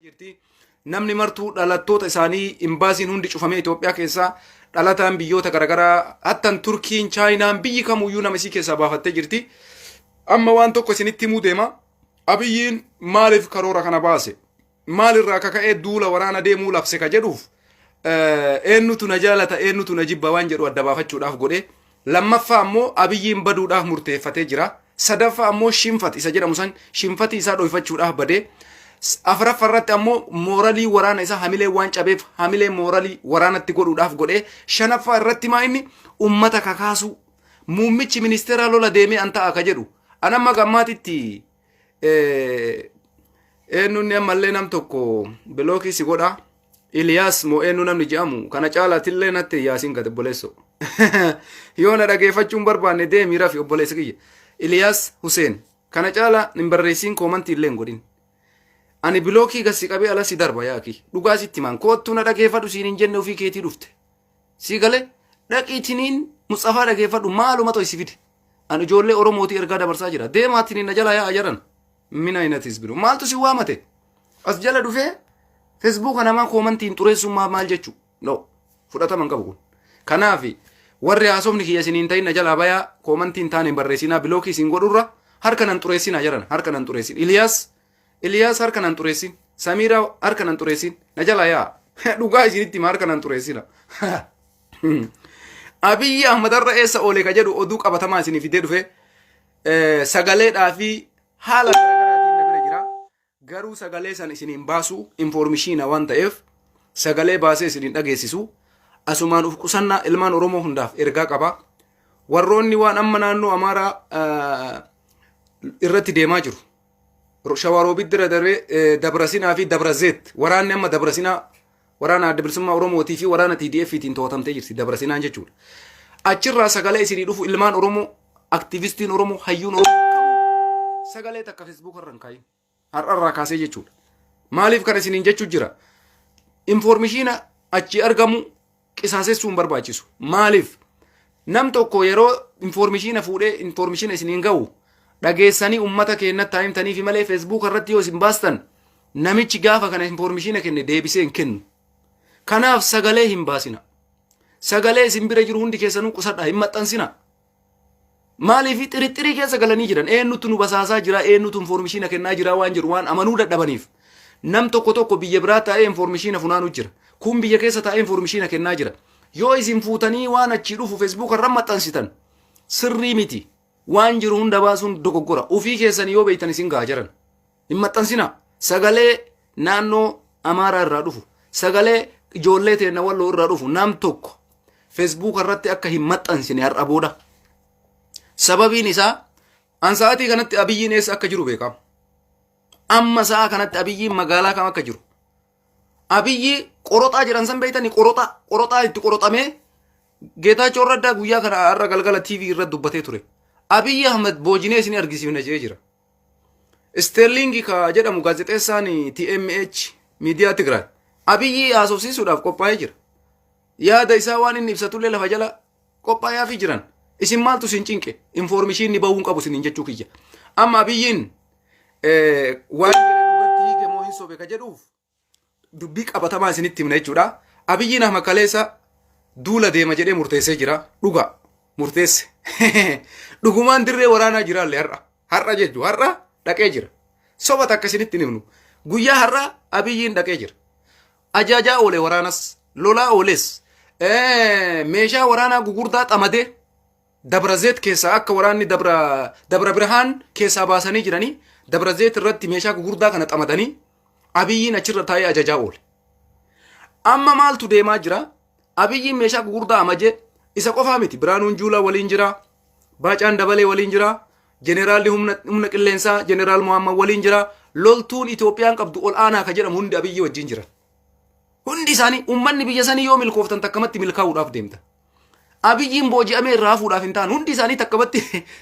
jirti. Namni martuu dhalattoota isaanii imbaasiin hundi cufamee Itoophiyaa keessaa dhalataan biyyoota garaagaraa hattan Turkiin, Chaayinaan biyyi kamuyyuu nama isii keessaa baafattee jirti. Amma waan tokko isinitti himuu deema. Abiyyiin maaliif karoora kana baase? Maalirraa kaka'ee duula waraana deemuu labse ka jedhuuf eenyutu na jaalata eenyutu na jibba waan jedhu adda baafachuudhaaf godhe. Lammaffaa ammoo Abiyyiin baduudhaaf murteeffatee jira. Sadaffaa ammoo shinfat isa jedhamu san shinfati isaa dhoyfachuudhaaf badee. Afuraffaa irratti ammoo mooralii waraana isaa hamilee waan cabeef hamilee mooralii waraanatti godhuudhaaf godhee. Shanaffaa irratti maa inni ummata kakaasu muummichi ministeera lola deemee an ta'a ka jedhu. Anamma gammaatitti eenyuun ammallee nam tokko bilookii si godha. Iliyaas moo eenyu namni jedhamu kana caalaatillee natti yaasiin gad obboleesso. Yoo na dhageeffachuun barbaanne deemii rafi obboleessi kiyya. Iliyaas Huseen kana caala hin barreessiin koomantii illee hin godhin. Ani bilookii gassi qabee ala si darba yaaki. Dhugaa sitti maan koottu na dhageeffadhu siin hin jenne ofii keetii dhufte. Si galee dhaqiitiniin Mustaafaa dhageeffadhu maaluma to'isi fide. Ani ijoollee Oromootii ergaa dabarsaa jira. Deemaatiniin na jala yaa'a jedhan. Mina inatis bilu. Maaltu si waamate? As jala dhufee Facebook namaa koomantiin xureessummaa maal jechuu? No. Fudhataman qabu kun. Kanaafi warri haasofni kiyya isiniin ta'in na jalaa bayaa koomantiin taane hin barreessinaa bilookii isin godhurra harka nan xureessinaa jedhan harka nan xureessin. Iliyaas harka nan xureessin. Samiira harka nan xureessin. Na jalaa yaa'a. Dhugaa isinitti hima harka nan xureessina. Abiyyi Ahmadarra eessa oole ka jedhu oduu qabatamaa isinii fidee dhufe sagaleedhaa fi haala garaagaraatiin na bira jira. Garuu sagalee san isiniin baasu informeeshina waan ta'eef sagalee baasee isiniin dhageessisu asumaan uf qusannaa ilmaan Oromoo hundaaf ergaa qaba. Warroonni waan amma naannoo Amaaraa irratti deemaa jiru. Shawaroobitti dira darbee Dabrasinaa fi Dabrazeet waraanni amma Dabrasinaa waraana adda bilisummaa Oromootii fi waraana TDF'tiin to'atamtee jirti Dabrasinaan jechuudha. Achirraa sagalee isinii dhufu ilmaan Oromoo aktivistiin Oromoo hayyuun Oromoo sagalee takka Facebook irraan kaayin har'arraa kaasee jechuudha. Maaliif kana isiniin jechuu jira? Informeeshina achi argamu qisaasessuun barbaachisu. Maaliif nam tokko yeroo informeeshina fuudhee informeeshina isiniin ga'u dhageessanii ummata keenyatti taa'imtanii fi malee Facebook irratti yoo isin baastan namichi gaafa kana informeeshina kenne deebisee hin kennu. Kanaaf sagalee hin baasina. Sagalee isin bira jiru hundi keessanuu qusadhaa hin maxxansina. Maaliif xirixxirii keessa galanii jiran eenyutu nu basaasaa jira eenyutu informeeshina kennaa jira waan jiru waan amanuu dadhabaniif. Nam tokko biyya biraa taa'ee informeeshina funaanuu jira. Kun biyya keessa taa'ee informeeshina kennaa jira. Yoo isin fuutanii waan achi dhufu Facebook irra maxxansitan sirrii miti. Waan jiru hunda baasuun dogoggora. Ufii keessanii yoo beeytan isin gahaa jiran. Hin maxxansina. Sagalee naannoo Amaaraa irraa dhufu. Sagalee ijoollee teenya walloo irraa dhufu nam tokko Facebook irratti akka hin maxxansine har'a booda. Sababiin isaa an sa'aatii kanatti Abiyyiin eessa akka jiru beekama. Amma sa'a kanatti Abiyyiin magaalaa kam akka jiru. Abiyyi qoroxaa jedhan san beeytanii qoroxaa itti qoroxamee Geetaachoo Raddaa guyyaa kana har'a galgala TV irratti dubbatee ture. Abiyyi Ahmed boojinee isin argisiifne jee jira. Sterling ka jedhamu gaazexeessaan TMH miidiyaa Tigraay. Abiyyi haasofsiisuudhaaf qophaa'ee jira. Yaada isaa waan inni ibsatullee lafa jala qophaa'aafii jiran. Isin maaltu isin cinqe? Informeeshinni bahuun qabu isin jechuu kiyya. Amma Abiyyiin waan dhugatti hiike moo hin sobe ka jedhuuf dubbii qabatamaa isinitti himna jechuudha. Abiyyiin Ahmed kaleessa duula deema jedhee murteessee jira. Dhuga murteesse. Dhugumaan dirree waraanaa jiraallee har'a jechuun har'a dhaqee jira. Soba takka isinitti himnu. Guyyaa har'a Abiyyiin dhaqee jira. Ajaajaa oole waraanas lolaa ooles meeshaa waraanaa gugurdaa xamadee Dabrazeet keessaa akka waraanni Dabra Birhaan keessaa baasanii jiranii Dabrazeet irratti meeshaa gugurdaa kana xamadanii Abiyyiin achirra taa'ee ajajaa oole. Amma maaltu deemaa jira? Abiyyiin meeshaa gugurdaa amajee isa qofaa miti. Biraanuun Juulaa waliin jira. Baacaan Dabalee waliin jira. Jeneraalli humna qilleensaa Jeneraal Muhammad waliin jira. Loltuun Itoophiyaan qabdu ol aanaa ka jedhamu hundi Abiyyi wajjin jira. Hundi isaanii ummanni biyya sanii yoo milkooftan takkamatti milkaa'uudhaaf deemta. Abiyyiin booji'amee irraa fuudhaaf hin taane hundi isaanii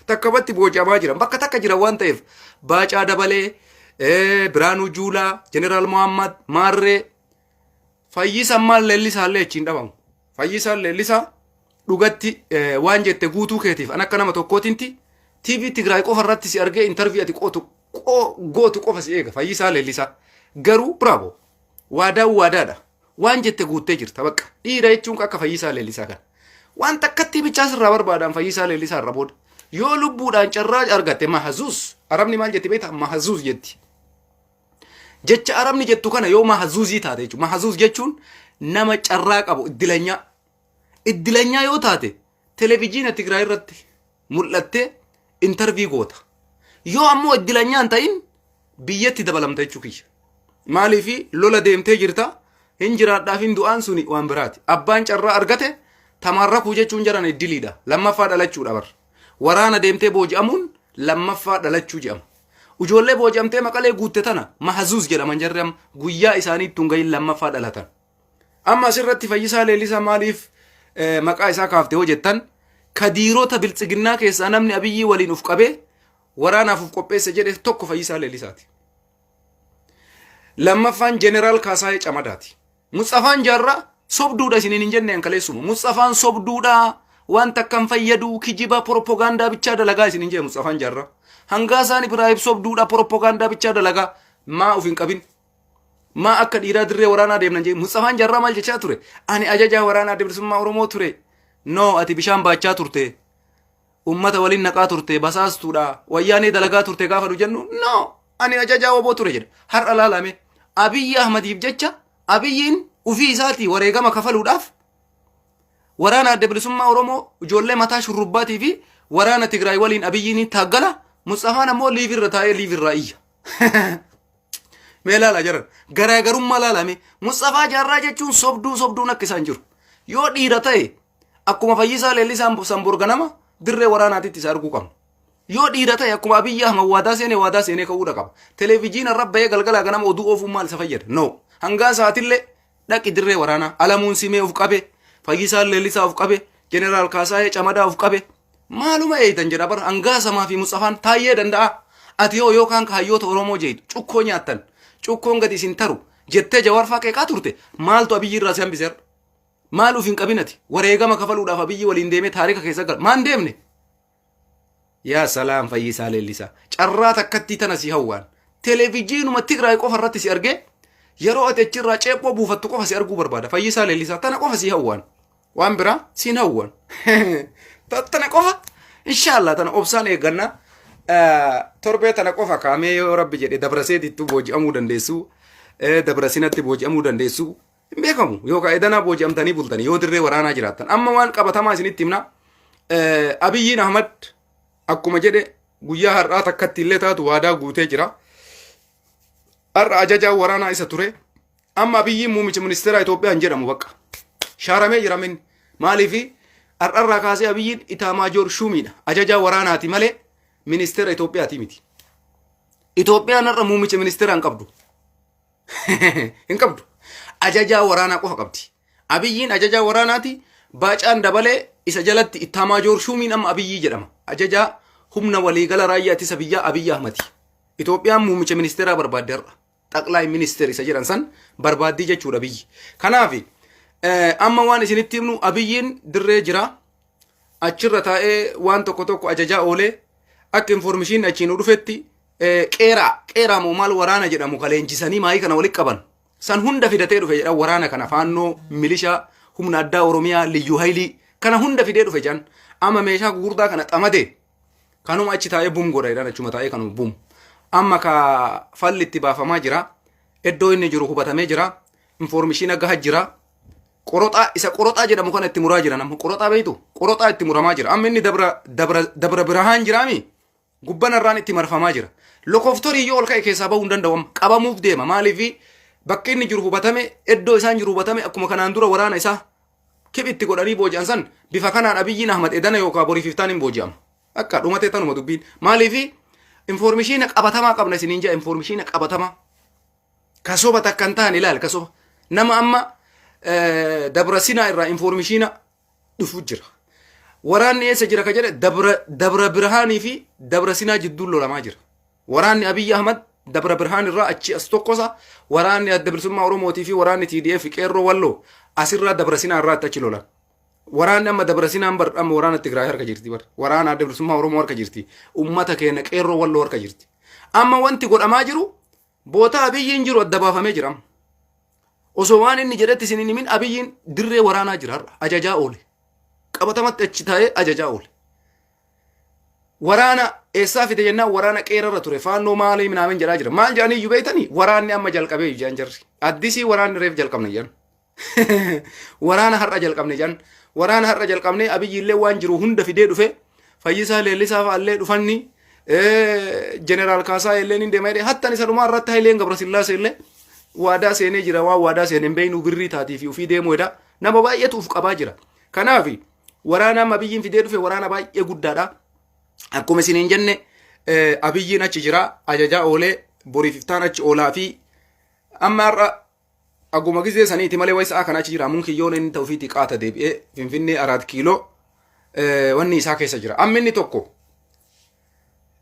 takkabatti booji'amaa jiran bakka takka jiran waan ta'eef Baacaa Dabalee, Biraanuu Juulaa, Jeneraal Muhammad, Maarree, Fayyisaan maal leellisaallee achiin dhabamu. Fayyisaan leellisaa dhugatti waan jette guutuu keetiif an akka nama tokkootinti TV Tigraay qofa irratti si argee interview ati gootu qofa si eega Fayyisaa leellisaa. garuu bravo waadaadha waan jette guuttee jirta bakka dhiira jechuun akka Fayyisaa Leellisaa kan waan takkatti bichaa sirraa barbaadan Fayyisaa Leellisaa irra booda yoo lubbuudhaan carraa argatte mahazuus arabni maal jetti beektaa mahazuus jetti jecha arabni jettu kana yoo mahazuuzii taate jechuudha mahazuuz jechuun nama carraa qabu iddilanyaa yoo taate televiziyoona Tigraay irratti mul'attee intervii goota yoo ammoo iddilanyaan ta'in biyyatti dabalamta jechuu kiyya maaliifi lola deemtee jirta hin jiraadhaaf hin du'aan suni waan biraati abbaan carraa argate tamarrakuu jechuun jaran iddiliidha lammaffaa dhalachuudha bar waraana deemtee booji'amuun lammaffaa dhalachuu jedhama ujoollee booji'amtee maqalee guutte tana mahazuuz jedhaman jarram guyyaa isaanii ittuun gahin lammaffaa dhalatan amma asirratti Fayyisaa Leellisaa maaliif maqaa isaa kaaftee hoo jettan kadiirota biltsiginnaa keessaa namni Abiyyii waliin uf qabee waraanaaf uf qopheesse jedhe tokko Fayyisaa Leellisaati lammaffaan jeneraal Kaasaayee Camadaati Mustaafaan Jaarraa sobduudha isiniin hin jenne kaleessuma Mustaafaan sobduudha waan takkan fayyadu kijiba propaganda bichaa dalagaa isiniin jee Mustaafaan Jaarraa hangaasaan Ibraahim sobduudha propaganda bichaa dalagaa maa uf hin qabin maa akka dhiiraa dirree waraanaa deemnan jee Mustaafaan Jaarraa maal jechaa ture ani ajajaa waraanaa bilisummaa Oromoo ture no ati bishaan baachaa turte ummata waliin naqaa turte basaastuudha wayyaanee dalagaa turte gaafa nu jennu no ani ajajaa woboo ture jedha har'a laalame Abiyyi Ahmadiif jecha Abiyyiin ufii isaatii wareegama kafaluudhaaf waraana adda bilisummaa Oromoo ijoollee mataa shurrubbaatii fi waraana Tigraay waliin Abiyyiin taaggala Mustaafaan ammoo liivirra taa'ee liivirraa iyya mee laala jaran garaagarummaa laalame Mustaafaa Jaarraa jechuun sobduun akka isaan jiru yoo dhiira ta'e akkuma Fayyisaa Leellisaan sanborganama dirree waraanaatitti isa arguu qabna yoo dhiira ta'e akkuma Abiyyi Ahmad waadaa seenee ka'uudha qaba televiziyoona rabbayee galgala ganama oduu oofuun maal isa fayyada no hangaa sa'aatillee dhaqi dirree waraanaa Alamuun Simee uf qabe Fayyisaa Leellisaa uf qabe jeneraal Kaasaayee Camadaa uf qabe maaluma eeytan jedha bar hangaa samaa fi Mustaafaan taayyee danda'a ati yoo yookaan Hayyoota Oromoo jeetu cukkoo nyaattan cukkoon gadi isin taru jettee Jawaar Faaqeeqaa turte maaltu Abiyyi irraa si hambiseera maal uf hin qabinati wareegama kafaluudhaaf Abiyyi waliin deemee taarika keessa gal maan deemne yaa salaam Fayyisaa Leellisaa carraa takkatti tana si hawwaan televiziyoonuma Tigraay qofa irratti si argee yeroo ati achirraa ceephoo buufattu qofa si arguu barbaada Fayyisaa Leellisaa tana qofa si hawwaan waan biraa siin hawwaan tana qofa inshallah tana obsaan eegganna torbee tana qofa kaamee yoo rabbi jedhe dabraseetittu booji'amuu dandeessu dabrasinatti booji'amuu dandeessu hin beekamu yookaan edanaa booji'amtanii bultanii yoo dirree waraanaa jiraattan amma waan qabatamaa isinitti himna Abiyyiin Ahmad akkuma jedhe guyyaa har'aa takkatti illee taatu waadaa guutee jira har'a ajajaa waraanaa isa ture amma Abiyyiin muummicha ministeera Itoophiyaa hin jedhamu bakka shaaramee jira min maaliifi har'arraa kaasee Abiyyiin Itaamaajoor Shumiidha ajajaa waraanaati malee ministeera Itoophiyaati miti Itoophiyaan har'a muummicha ministeera hin qabdu ajajaa waraanaa qofa qabdi Abiyyiin ajajaa waraanaati baacaan dabalee isa jalatti Itaamaajoor Shumiin amma Abiyyii jedhama ajajaa humna waliigala raayyaa ittisa biyyaa Abiyyi Ahmadi Itoophiyaan muummicha ministeeraa barbaadde har'a xaqlaay ministeer isa jedhan san barbaaddii jechuudha biyyi kanaaf amma waan isinitti himnu Abiyyiin dirree jira achirra taa'ee waan tokko ajajaa oolee akka informeeshinii achiin dhufetti qeeraa moo maal waraana jedhamu kaleenjisanii maayii kana walitti qaban san hunda fidatee dhufe jedha waraana kana faannoo milishaa humna addaa Oromiyaa liyyuu haylii kana hunda fidee dhufe jedhan amma meeshaa gurguddaa kana xamade kanuma achi taa'ee bum godha jedhan achuma taa'ee kanuma bum amma ka falli itti baafamaa jira iddoo inni jiru hubatamee jira informeeshinii gahaa jira qoroxaa jedhamu kana itti muraa jira nama qoroxaa beeytu qoroxaa itti muramaa jira amma inni dabra birahaan jiraami gubbanarraan itti marfamaa jira lokoftorii yoo ol ka'e keessaa bahuu hin danda'u qabamuuf deema maaliifi bakki inni jiru hubatame iddoo isaan jiru hubatame akkuma kanaan dura waraana isaa kibitti godhanii booji'an san bifa kanaan Abiyyiin Ahmad edana yookaan borii fiftaan hin booji'amu akka dhumatee tanuma dubbiin maaliifi informeeshinii qabatamaa qabna isiniin jaa informeeshinii qabatamaa kasoba takkan ta'an ilaal kasoba nama amma dabra sinaa irraa informeeshinii dhufu jira waraanni eessa jira ka jedhe dabra birhaanii fi dabra sinaa jidduun lolamaa jira waraanni Abiyyi Ahmad dabra birhaan irraa achi as tokkosa waraanni adda bilisummaa Oromootii fi waraanni TDF qeerroo walloo asirraa dabra sinaa irraa achi lolan waraanni amma dabra sinaan bar amma waraana Tigraay harka jirti bar waraana adda bilisummaa Oromoo harka jirti ummata keenya qeerroo walloo harka jirti amma wanti godhamaa jiru boota abiyyiin jiru adda baafamee jira. Osoo waan inni jedhetti isin himin abiyyiin dirree waraanaa jira ajajaa oole. Qabatamatti achi taa'ee ajajaa oole. Waraana eessaa fide jennaan waraana qeerarra ture faannoo maalii minaamen jedhaa jira. Maal jedhanii iyyuu beeytanii waraanni amma jalqabee iyyaan jarri. Addisii waraanni reef jalqabne jedhan. Waraana har'a jalqabne jedhan. Waraana har'a jalqabne abiyyiillee waan jiru hunda fidee dhufe Fayyisaa Leellisaa fa'allee dhufanni Jeneraal Kaasaa illee ni deema jedhee hattan isa dhumaa irratti Hayileen Gabrasillaasee illee waadaa seenee jira waan waadaa seeneen beeynu birrii taatii fi ofii deemuu jedha. Nama baay'eetu uf qabaa jira. Kanaaf waraana amma abiyyiin fidee dhufe waraana baay'ee guddaadha. Akkuma isiniin jenne abiyyiin achi jira ajajaa oolee boriif iftaan achi oolaa fi amma har'a aguma gizee saniiti malee waysaa kan achi jira mun kiyyoon inni ta'uu fi xiqqaata deebi'ee Finfinnee 4 kiiloo wanni isaa keessa jira. Amma inni tokko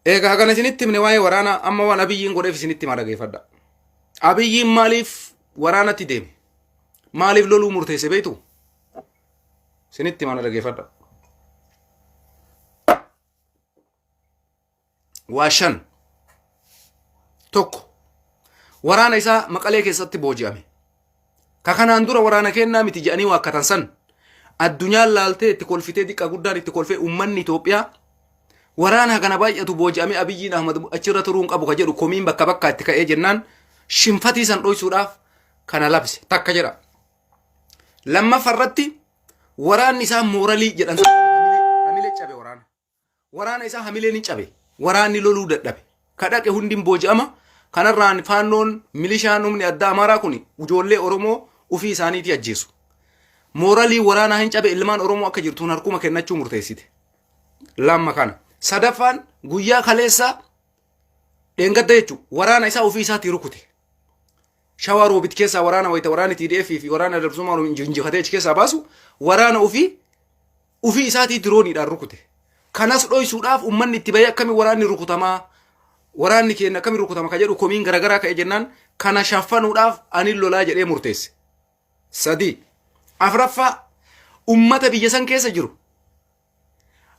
egaa kana isinitti himne waa'ee waraana amma waan abiyyiin godheef isinitti hima dhageeffadha. Abiyyiin maaliif waraanatti deeme? Maaliif loluu murteesse beektu? Isinitti hima dhageeffadha. Waashan tokko waraana isaa Maqalee keessatti booji'ame. Ka kanaan dura waraana kennaa miti jedhanii waakkatan san addunyaan laaltee itti kolfitee diqqa guddaan itti kolfee uummanni Itoophiyaa waraana kana baay'atu booji'amee Abiyyiin Ahmad achirra turuun qabu ka jedhu komiin bakka bakka itti ka'ee jennaan shinfatii san dhoysuudhaaf kana labse takka jedha. Lammaffarratti waraanni isaa mooralii jedhan hamilee cabe waraana. Waraana isaa hamilee ni cabe. Waraanni loluu dadhabe. Kadhaqe hundin booji'ama. Kanarraan faannoon milishaan humni adda Amaaraa kun ijoollee Oromoo ufii isaaniitii ajjeesu. Mooralii waraanaa hin cabe ilmaan Oromoo akka jirtuun harkuma kennachuu murteessite. Lamma kana. Sadaffaan guyyaa kaleessaa dheengadda jechuun waraana isaa ufii isaatii rukute. Shawaa roobit keessaa waraana wayita waraana TDF fi waraana dabsumaa injifatee achi keessaa baasu waraana ufii isaatii dirooniidhaan rukute. Kanas dhoysuudhaaf uummanni itti bahee akkamii waraanni rukutamaa waraanni keenya akkamii rukutama ka jedhu komiin garagaraa ka'e jennaan kana shaffanuudhaaf ani lolaa jedhee murteesse. Sadii afraffaa ummata biyya san keessa jiru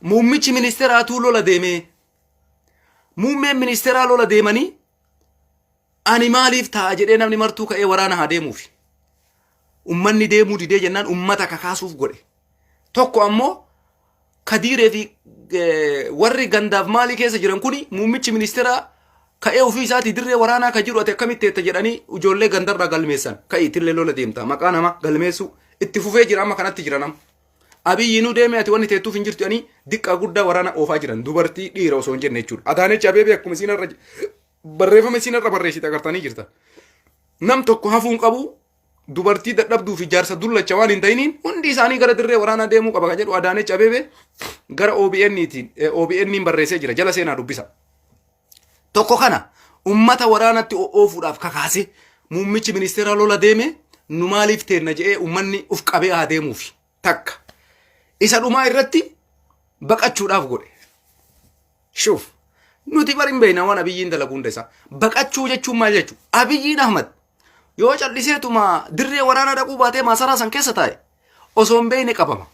muummichi ministeeraatuu lola deemee muummeen ministeeraa lola deemanii ani maaliif ta'a jedhee namni martuu ka'ee waraana haa deemuufi ummanni deemuu didee jennaan ummata kakaasuuf godhe. Tokko ammoo Kadiiree fi warri gandaaf maalii keessa jiran kuni muummichi ministeeraa ka'ee ofii isaatii dirree waraanaa ka jiru ati akkamitti eetta jedhanii ijoollee gandarraa galmeessan ka'ii itillee lola deemta maqaa nama galmeessu itti fufee jira amma kanatti jira nam. Abiyyiinuu deemee ati wanni teettuuf hin jirtu jedhanii diqqaa guddaa waraana oofaa jiran dubartii dhiira osoo hin jenne jechuudha. Adaanechi Abeebee akkuma siinarra barreeffame siinarra barreessite agartanii jirta. Nam tokko hafuun qabu dubartii dadhabduu fi jaarsa dullacha waan hin ta'iniin hundi isaanii gara dirree waraanaa deemuu qaba ka jedhu Adaanechi Abeebee gara OBN'n barreessee jira jala seenaa dubbisa. Tokko kana ummata waraanatti oofuudhaaf kakaase muummichi ministeeraa lola deeme nu maaliif teenna jedhee ummanni uf qabee haa deemuufi takka. Isa dhumaa irratti baqachuudhaaf godhe. Shuuf nuti barin beeyna waan Abiyyiin dalagu hunda isaa baqachuu jechuun maal jechuu Abiyyiin Ahmad yoo calliseetuma dirree waraanaa dhaquu baatee maasaraa san keessa taa'e osoo hin beeyne qabama.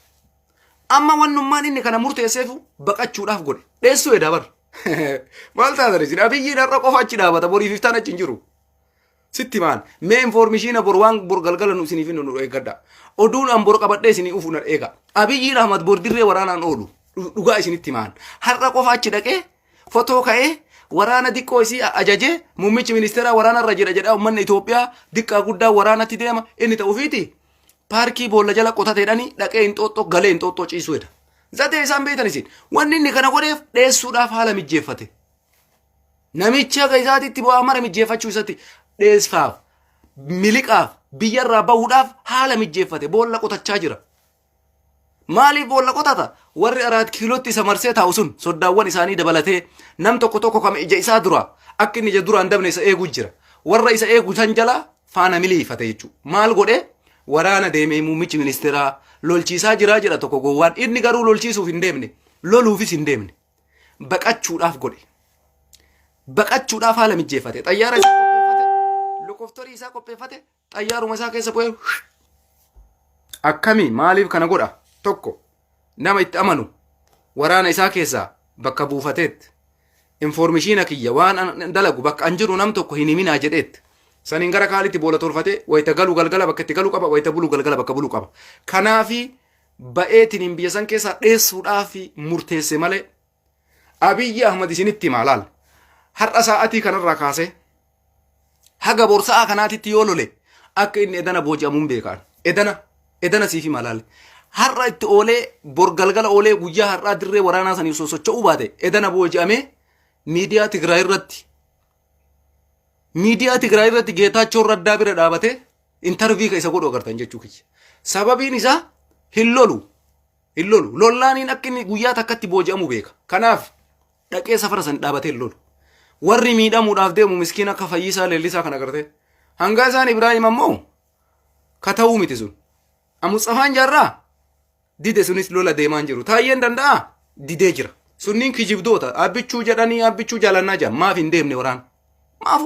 Amma wannummaan inni kana murteesseefu baqachuudhaaf godhe dheessuu edaa bar. Maal taatan isin Abiyyiin har'a qofa achi dhaabata boriif iftaan achi hin jiru. Sitti maan mee informeeshina bor waan bor galgala nu isiniif nu eeggadha. Oduun an bor qabadhee isinii ufu na eega. Abiyyiin Ahmad bor dirree waraanaan oolu dhugaa isinitti maan har'a qofa achi dhaqee fotoo ka'ee waraana diqqoo isii ajajee muummichi ministeeraa waraanarra jedha uummanni Itoophiyaa diqqaa guddaa waraanatti deema inni ta'uufiiti paarkii boolla jala qotateedhanii dhaqee hinxooxxoo galee hinxooxxoo ciisuudha. Zatee isaan beektan isin wanni inni kana godheef dheessuudhaaf haala mijjeeffate. Namichi akka isaatiitti bu'aa mara mijjeeffachuu isatti dheessaaf miliqaaf biyyarraa bahuudhaaf haala mijjeeffate boolla qotachaa jira. Maaliif boolla qotata? Warri 4 kiilootti isa marsee taa'u sun soddaawwan isaanii dabalatee nam tokko kam ija isaa dura akka inni ija duraan dabne isa eeguu jira. Warra isa eegu san jala faana miliifate jechuudha. Maal godhe? Waraana deemee muummichi ministeeraa lolchiisaa jira jedha tokko gowwaan inni garuu lolchiisuuf hin deemne loluufis hin deemne baqachuudhaaf godhe. Baqachuudhaaf haala mijjeeffate. Xayyaara isaa qopheeffate lokoftorii isaa qopheeffate xayyaaruma isaa keessa bu'ee akkami maaliif kana godha? Tokko nama itti amanu waraana isaa keessaa bakka buufateetti information kiyya waan dalagu bakka anjiru nam tokko hin himina jedheet sanin gara Qaliti boola torfate wayta galu galgala bakka itti galu qaba wayta bulu galgala bakka bulu qaba kanaafi ba'eetiin hin biyya san keessa dheessuudhaaf murteesse malee Abiyyi Ahmad isinitti maalaal har'a sa'atii kanarraa kaase haga borsaa kanaatitti yoo lole akka inni edana booji'amuun beekaan edana siifi maalaal har'a itti oolee bor galgala oolee guyyaa har'aa dirree waraanaa sanii sosocho'uu baate edana booji'amee miidiyaa Tigraay irratti Geetaachoo Raddaa bira dhaabate intervii ka isa godhu agartan jechuu kiyya sababiin isaa hin lolu lollaaniin akka inni guyyaa takkatti booji'amu beeka kanaaf dhaqee safara san dhaabatee lolu warri miidhamuudhaaf deemu miskiin akka Fayyisaa Leellisaa kan agarte hanga isaan Ibraahim ammoo kata'uu miti sun Amutsafaan Jaarraa dide sunis lola deemaan jiru Taayyeen danda'a didee jira sunniin kijibdoota abbichuu jedhanii abbichuu jaalannaa jaan maaf hin deemne waraan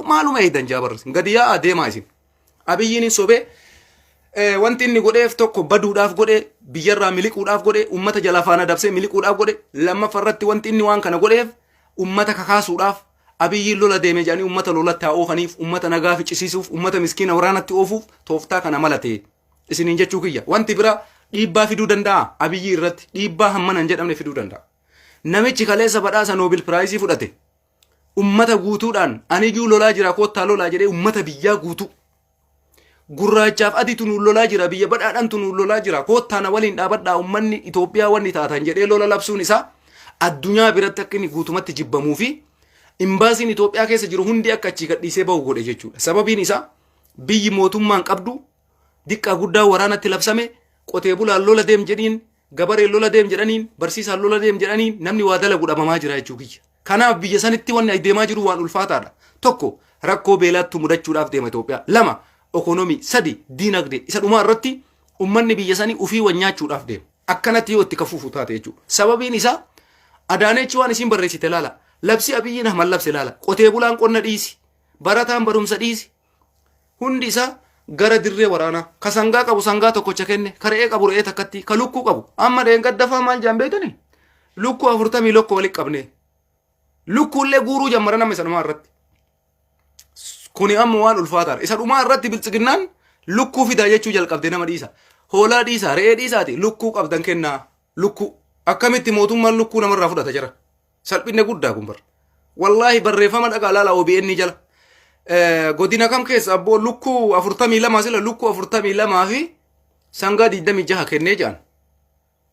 maaluma eedan jaabarras gadi yaa deemaa isin Abiyyiin sobee wanti inni godheef tokko baduudhaaf godhe biyyarraa miliquudhaaf godhe ummata jalaa faana dabsee miliquudhaaf godhe lammaffarratti wanti inni waan kana godheef ummata kakaasuudhaaf Abiyyiin lola deeme jedhanii ummata lolatti haa oofaniif ummata nagaa ficcisiisuuf ummata miskiina waraanatti oofuuf tooftaa kana malate isiniin jechuu kiyya wanti bira dhiibbaa fiduu danda'a Abiyyi irratti dhiibbaa hammanan jedhamne fiduu danda'a namichi kaleessa badhaasa Nobel Prize fudhate ummata guutuudhaan aniyyuu lolaa jira koottaa lolaa jedhee ummata biyyaa guutuu gurraachaaf adiitu nu lolaa jira biyya badhaadhantu nu lolaa jira koottaana waliin dhaabadhaa ummanni Itoophiyaa wanni taatan jedhee lola labsuun isaa addunyaa biratti akka inni guutumatti jibbamuu fi imbaasiin Itoophiyaa keessa jiru hundi akka achii gadhiisee bahu godhe jechuudha sababiin isaa biyyi mootummaan qabdu diqqaa guddaa waraanatti labsame qotee bulaan lola deem jedhiin gabareen lola deem jedhaniin barsiisaan lola deem jedhaniin namni waa dalagu dhabamaa jira jechuu kiyya kanaaf biyya sanitti wanni deemaa jiru waan ulfaataadha tokko rakkoo beelaatti mudachuudhaaf deema Itoophiyaa lama ekonomii sadi diinagdee isa dhumaa irratti ummanni biyya sanii ufii wanyaachuudhaaf deema akkanatti yoo itti kafuufu taate jechuudha sababiin isaa Adaanechi waan isin barreessite laala labsi Abiyyiin Ahmad labse laala qotee bulaan qonna dhiisi barataan barumsa dhiisi hundi isaa gara dirree waraanaa ka sangaa qabu sangaa tokkocha kenne ka re'ee qabu re'ee takkatti ka lukkuu qabu amma deengaddafaa maal jaan beekani lukkuu 40 walitti qabne lukkuullee guuruu jammara nama isa dhumaa irratti kuni amma waan ulfaataadha isa dhumaa irratti biltsiginnaan lukkuu fidaa jechuu jalqabde nama dhiisa hoolaa dhiisa re'ee dhiisaati lukkuu qabdan kennaa lukkuu akkamitti mootummaan lukkuu namarraa fudhata jira salphinne guddaa kun bar wallaahi barreeffama dhagaa laala OBN jala godina kam keessa abboo lukkuu 42 sila lukkuu 42 fi sangaa 26 kennee jaan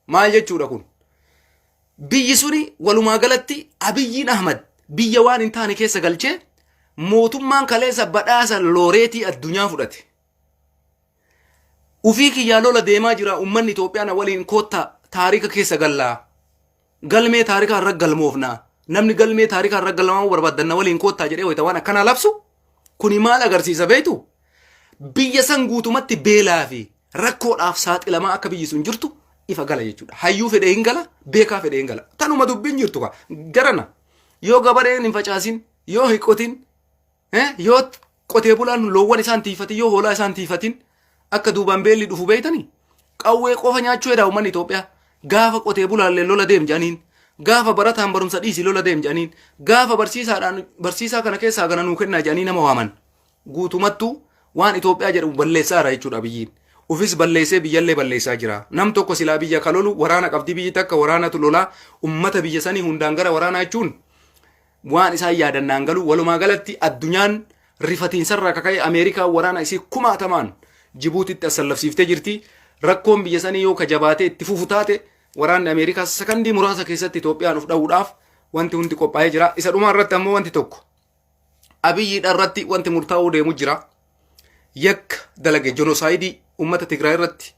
maal jechuudha kun biyyi suni walumaa galatti Abiyyiin Ahmad biyya waan hin taane keessa galchee mootummaan kaleessa badhaasa looreetii addunyaa fudhate ufii kiyyaa lola deemaa jira ummanni Itoophiyaa waliin koottaa taarika keessa gallaa galmee taarikaa irra galmoofnaa namni galmee taarikaa irra galmaa'uu barbaadanna waliin koottaa jedhee wayita waan akkana labsu kuni maal agarsiisa beektu biyya san guutumatti beelaa fi rakkoodhaaf saaxilamaa akka biyyi sun jirtu ifa gala jechuudha hayyuu fedhee hin gala beekaa fedhee hin gala tanuma dubbiin jirtu ka garana yoo gabareen hin facaasin yoo hiqotin yoo qotee bulaan loowwan isaan tiifatin yoo hoolaa isaan tiifatin akka duubaan beelli dhufu beeytanii qawwee qofa nyaachuu edaa ummanni Itoophiyaa gaafa qotee bulaallee lola deem jedhaniin gaafa barataan barumsa dhiisi lola deem jedhaniin gaafa barsiisaa kana keessaa gana nuu kennaa jedhanii nama waaman guutumattuu waan Itoophiyaa jedhamu balleessaara jechuudha Abiyyiin ufis balleessee biyyallee balleessaa jira nam tokko silaa biyya kalolu waraana qabdi biyyi takka waraanatu lolaa ummata biyya sanii hundaan gara waraanaa jechuun waan isaan yaadannaan galu walumaa galatti addunyaan rifatiinsarraa kaka'e Ameerikaa waraana isii kumaatamaan Jibuutitti asallafsiiftee jirti rakkoon biyya sanii yoo kajabaatee itti fufu taate waraanni Ameerikaa sakandii muraasa keessatti Itoophiyaan of dha'uudhaaf wanti hundi qophaa'ee jira isa dhumaa irratti ammoo wanti tokko Abiyyiidha irratti wanti murtaa'uu deemu jira yakka dalage jenosaayidii ummata Tigraay irratti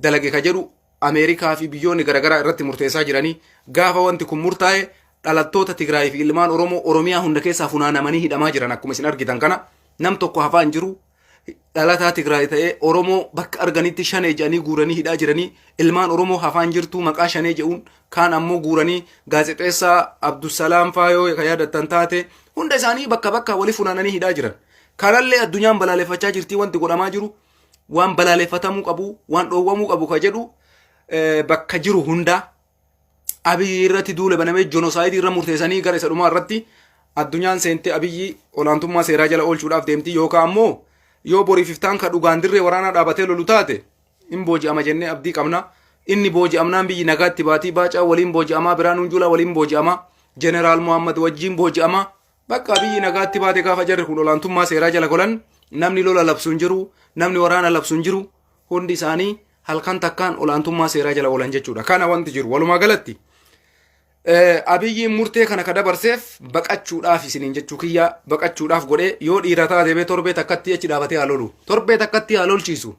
dalage ka jedhu Ameerikaa fi biyyoonni garaagaraa irratti murteessaa jiranii gaafa wanti kun murtaa'e dhalattoota Tigraay fi ilmaan Oromoo Oromiyaa hunda keessaa funaanamanii hidhamaa jiran akkuma isin argitan kana nam tokko hafaan jiru dhalataa Tigraay ta'ee Oromoo bakka arganitti shanee jedhanii guuranii hidhaa jiranii ilmaan Oromoo hafaan jirtu maqaa shanee jedhuun kaan ammoo guuranii gaazexeessaa Abdusalaam Faayoo ka yaadattan taate hunda isaanii bakka wali funaananii hidhaa jiran kanallee addunyaan balaaleffachaa jirtii wanti godhamaa jiru waan balaaleffatamuu qabu waan dhoowwamuu qabu ka jedhu bakka jiru hunda abiyyi irratti duule banamee jonosaayidii irra murteessanii gara isa dhumaa irratti addunyaan seentee abiyyi olaantummaa seeraa jala oolchuudhaaf deemti yookaan ammoo yoo boriif iftaan ka dhugaan dirree waraanaa dhaabatee lolu taate in booji'ama jennee abdii qabna. Inni booji'amnaan biyyi nagaatti baatii baacaa waliin booji'amaa Biraanuun Juulaa waliin booji'amaa Jeneraal Muhammad wajjiin booji'amaa bakka biyyi nagaatti baate gaafa jarri kun olaantummaa seeraa jala golan namni lola labsu hin jiru namni waraana labsu hin jiru hundi isaanii halkan takkaan olaantummaa seeraa jala oolan jechuudha. Kana wanti jiru walumaa galatti abiyyiin murtee kana ka dabarseef baqachuudhaaf isiniin jechuu kiyya baqachuudhaaf godhee yoo dhiira taate bee torbee takkatti achi dhaabatee haa lolu torbee takkatti haa lolchiisu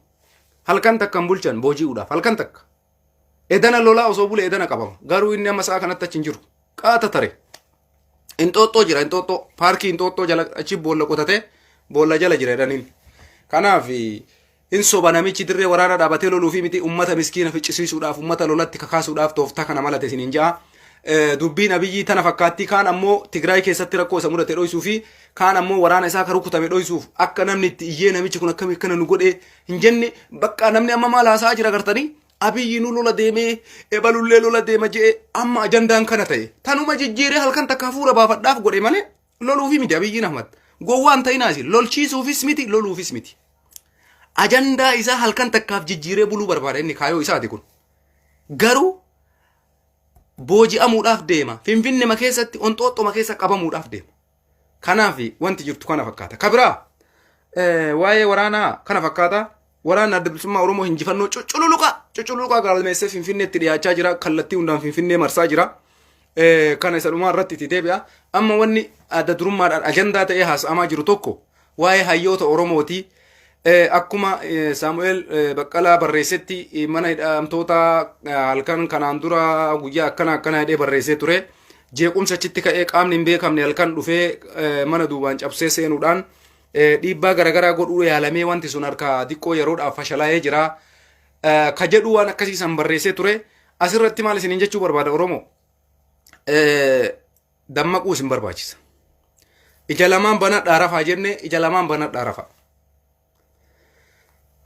halkan takkan bulchan booji'uudhaaf halkan takka edana lolaa osoo bule edana qabama garuu inni amma sa'a kanatti achi hin jiru qaata tare inxooxxoo jira inxooxxoo paarkii inxooxxoo jala achi boolla qotate boolla jala jira edaniin kanaaf in soba namichi dirree waraana dhaabatee loluu fi miti ummata miskiina ficcisiisuudhaaf ummata lolatti kakaasuudhaaf tooftaa kana malate isiniin ja'a. Dubbiin abiyyi tana fakkaatti kaan ammoo Tigraay keessatti rakkoo isa mudate dhoysuu fi kaan ammoo waraana isaa ka rukutame dhoysuuf akka namni itti iyyee namichi kun akkami akkana nu godhe hin jenne bakka namni amma maal haasaa jira gartanii abiyyi nu lola deemee ebalullee lola deema je'e amma ajandaan kana ta'e tanuma jijjiiree halkan takka hafuura baafadhaaf godhe malee loluufi miti abiyyiin Ahmad gowwaan ta'inaasi lolchiisuufis miti loluufis miti ajandaa isaa halkan takkaaf jijjiiree buluu barbaada inni kaayoo isaati kun garuu booji'amuudhaaf deema Finfinnee keessatti onxooxxoma keessa qabamuudhaaf deema kanaaf wanti jirtu kana fakkaata kabiraa waa'ee waraanaa kana fakkaata waraana adda bilisummaa Oromoo hinjifannoo cucculuqa galmeessee Finfinneetti dhiyaachaa jira kallattii hundaan Finfinnee marsaa jira kana isa dhumaa irratti itti deebi'a amma wanni adda durummaadhaan ajandaa ta'ee haasa'amaa jiru tokko waa'ee hayyoota Oromooti. Akkuma Saamu'eel Baqqalaa barreessetti mana hidhamtoota halkan kanaan dura guyyaa akkana hidhee barreessee ture jeequmsa achitti ka'ee qaamni hin beekamne halkan dhufee mana duubaan cabsee seenuudhaan dhiibbaa garaagaraa godhuu yaalamee wanti sun harka xiqqoo yeroodhaaf fashalaa'ee jira ka jedhu waan akkasiisan barreessee ture asirratti maal isiniin jechuu barbaada Oromoo dammaquu isin barbaachisa ija lamaan banadhaa rafaa jenne ija lamaan banadhaa rafaa.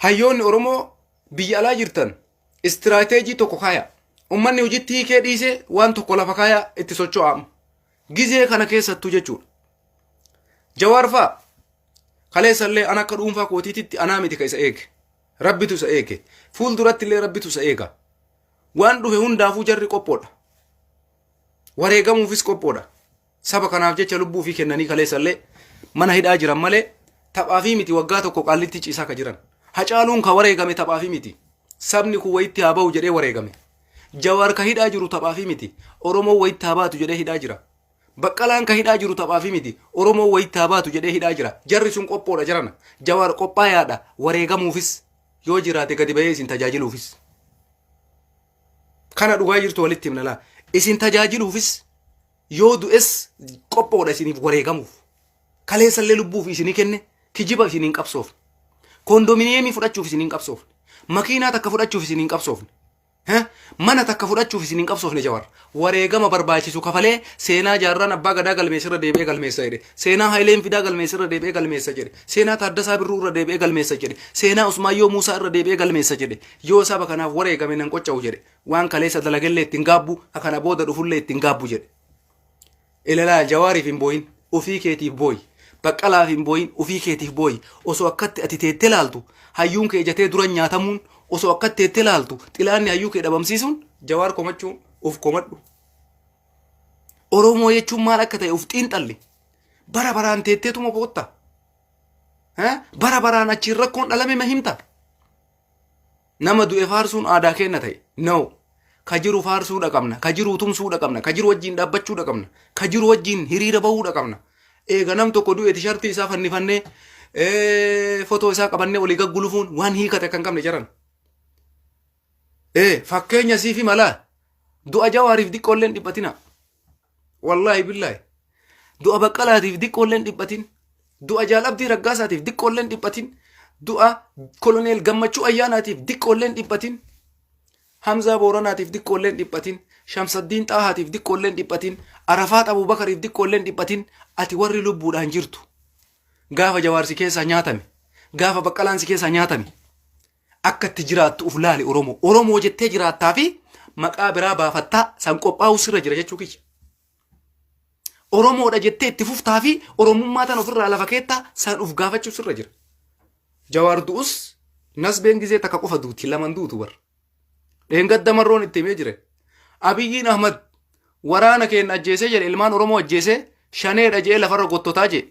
Hayyoonni Oromoo biyya alaa jirtan istiraateejii tokko kaaya ummanni hojiitti hiikee dhiisee waan tokko lafa kaaya itti socho'amu gizee kana keessattuu jechuudha. Jawaar fa'a kaleessallee an akka dhuunfaa kootiititti anaa miti ka isa eege rabbitu isa eege fuulduratti illee rabbitu isa eega waan dhufe hundaafuu jarri qophoodha wareegamuufis qophoodha saba kanaaf jecha lubbuu fi kennanii kaleessallee mana hidhaa jiran malee taphaa fi miti waggaa tokko Qaallitti ciisaa ka jiran. Hacaaluun ka wareegame taphaa fi miti sabni kun wayitti haa ba'u jedhee wareegame Jawaar ka hidhaa jiru taphaa fi miti Oromoo wayitti haa baatu jedhee hidhaa jira Baqqalaan ka hidhaa jiru taphaa fi miti Oromoo wayitti haa baatu jedhee hidhaa jira jarri sun qophoodha jirana Jawaar qophaayaadha wareegamuufis yoo jiraate gadi bahee isin tajaajiluufis kana dhugaa jirtu walitti himna laa isin tajaajiluufis yoo du'es qophoodha isiniif wareegamuuf kaleessallee lubbuuf isinii kenne kijiba isiniin qabsoof kondominiyeemii fudhachuuf isiniin qabsoofne makiinaa takka fudhachuuf isiniin qabsoofne mana takka fudhachuuf isiniin qabsoofne Jawaar wareegama barbaachisu kafalee seenaa jaarraan abbaa gadaa galmeessirra deebi'ee galmeessa jedhe seenaa Hayileen Fidaa galmeessirra deebi'ee galmeessa jedhe seenaa Taaddasaa Birruu irra deebi'ee galmeessa jedhe seenaa Usmaayyoo Muusaa irra deebi'ee galmeessa jedhe yoo saba kanaaf wareegame nan qocca'u jedhe waan kaleessa dalagellee ittiin gaabbu akana booda dhufullee ittiin gaabbu jedhe ilalaa Jawaariif hin booyin ofii keetiif booyi Baqqalaaf hin booyin ofii keetiif booyi osoo akkatti ati teettee laaltu hayyuun kee ijatee dura nyaatamuun osoo akkatti teettee laaltu xilaanni hayyuu kee dhabamsiisuun Jawaar komachuun of komadhu Oromoo jechuun maal akka ta'e of xiinxalli bara baraan teetteetuma bootta bara baraan achiin rakkoon dhalame ma himta nama du'e faarsuun aadaa kenna ta'e no ka jiru faarsuu dhaqabna ka jiru tumsuu dhaqabna ka jiru wajjiin dhaabbachuu dhaqabna ka jiru wajjiin hiriira bahuu dhaqabna eega nam tokko du'e tishartii isaa fannifannee fotoo isaa qabannee olii gaggulufuun waan hiikate kan qabne jiran fakkeenya siifi malaa du'a Jawaariif diqqoolleen dhiphatina wallaahi billaahi du'a Baqqalaatiif diqqoolleen dhiphatin du'a Jaalabdii Raggaasaatiif diqqoolleen dhiphatin du'a Koloneel Gammachuu Ayyaanaatiif diqqoolleen dhiphatin Hamzaa Booranaatiif diqqoolleen dhiphatin Shamsaddiin Xaahaatiif diqqoolleen dhiphatin Arafaat Abubakariif diqqoolleen dhiphatin ati warri lubbuudhaan jirtu gaafa Jawaarsi keessaa nyaatame gaafa Baqqalaansi keessaa nyaatame akka itti jiraattu uf laali Oromoo jettee jiraattaa fi maqaa biraa baafattaa san qophaa'u sirra jira jechuu kiyya. Oromoodha jettee itti fuftaa fi Oromummaa tan ofirraa lafa keettaa san uf gaafachuu sirra jira. Jawaar du'us nasbeen gizee takka qofa duuti laman duutu bar. Dheengadda marroon itti himee jire. Abiyyiin Ahmad waraana keenya ajjeesee jedhe ilmaan Oromoo ajjeesee shaneedha jee lafarra gottotaa jee.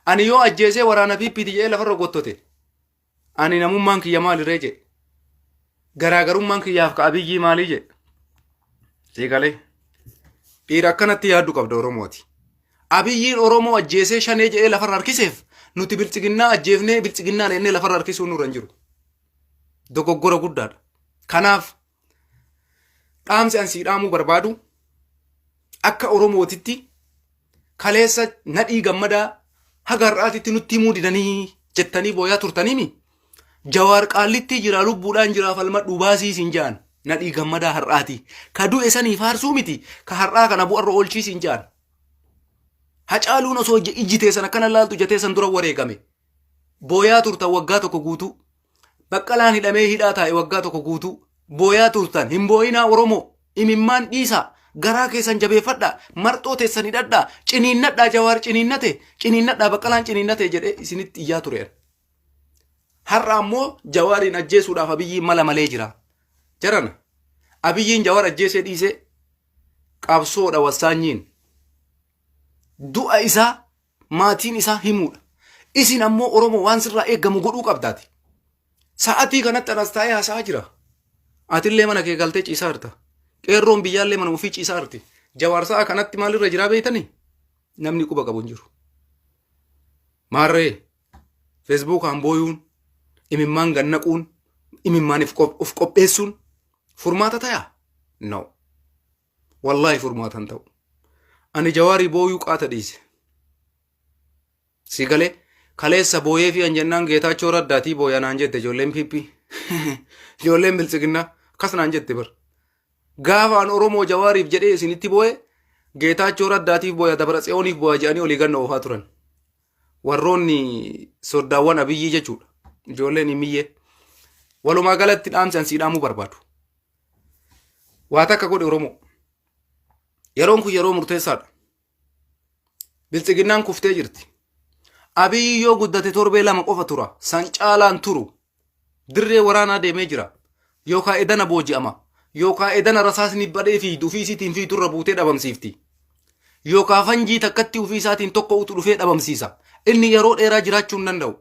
Ani yoo ajjeesee waraana piippiiti jee lafarra gottote. Ani namummaan kiyya maalirree jee. Garaagarummaan kiyyaaf ka Abiyyii maalii jee. Seegalee. Dhiira akkanatti yaaddu qabda Oromooti. Abiyyiin Oromoo ajjeesee shanee jee lafarra harkiseef nuti bilchiginnaa ajjeefnee bilchiginnaa leennee lafarra harkisuu nurra hin jiru. Dogoggora guddaadha. Kanaaf dhaamsi an sii dhaamuu barbaadu akka Oromootitti kaleessa nadhii gammadaa haga har'aatitti nutti himuu didanii jettanii booyaa turtaniimi. Jawaar Qaallitti jira lubbuudhaan jiraaf almadhuu baasii siin jaan nadhii gammadaa har'aati. Ka du'e sanii faarsuu miti ka har'aa kana bu'arra oolchii siin jaan. Hacaaluun osoo ijji teessan akkana laaltu jateessan dura wareegame. Booyaa turtan waggaa tokko guutuu. Baqqalaan hidhamee hidhaa taa'e waggaa tokko guutuu. Booyaa turtan hin booyinaa Oromoo imimmaan dhiisaa garaa keessan jabeeffadhaa marxoo teessan hidhadhaa ciniinnadhaa Jawaar ciniinnadhaa Baqqalaan ciniinnate jedhee isinitti iyyaa tureera. Har'a ammoo Jawaariin ajjeesuudhaaf Abiyyiin mala malee jira. Jarana Abiyyiin Jawaar ajjeesee dhiisee qabsoodha wassaanyiin. Du'a isaa maatiin isaa himuudha. Isin ammoo Oromoo waan sirraa eeggamu godhuu qabdaati. Sa'atii kanatti anas taa'ee haasa'aa jira. Atillee mana kee galtee ciisaa jirta. Qeerroon biyyaallee mana ofii ciisaa jirti. Jawaar sa'a kanatti maalirra jiraa beeytanii? Namni quba qabu hin jiru. Maarree Feesbuukaan booyuun, imimmaan gannaquun, imimmaaniif of qopheessuun furmaata ta'a? No. Wallaahi furmaata hin ta'u. Ani Jawaarii booyuu qaata dhiise. Si galee kaleessa booyee fi anjennaan Geetaachoo Raddaatii booyanaan jette ijoolleen piippi. Ijoolleen bilchiginnaa akkas naan jette bar. Gaafaan Oromoo Jawaariif jedhee isinitti booye Geetaachoo Raddaatiif booya Dabratsiyooniif booya jedhanii olii ganna oofaa turan. Warroonni soddaawwan Abiyyii jechuudha. Ijoolleen himiyyee. Walumaa galatti dhaamsi an sii dhaamuu barbaadu. Waa takka godhe Oromoo. Yeroon kun yeroo murteessaadha. Bilchiginnaan kuftee jirti. Abiyyi yoo guddate torbee lama qofa tura. San caalaan turu. Dirree waraanaa deemee jira. Yookaan edana booji'ama. Yookaan edana rasaasni badhee fi ofiisiitiin fi turra buutee dhabamsiifti. Yookaan fanjii takkatti ofiisaatiin tokko utu dhufee dhabamsiisa. Inni yeroo dheeraa jiraachuu hin danda'u.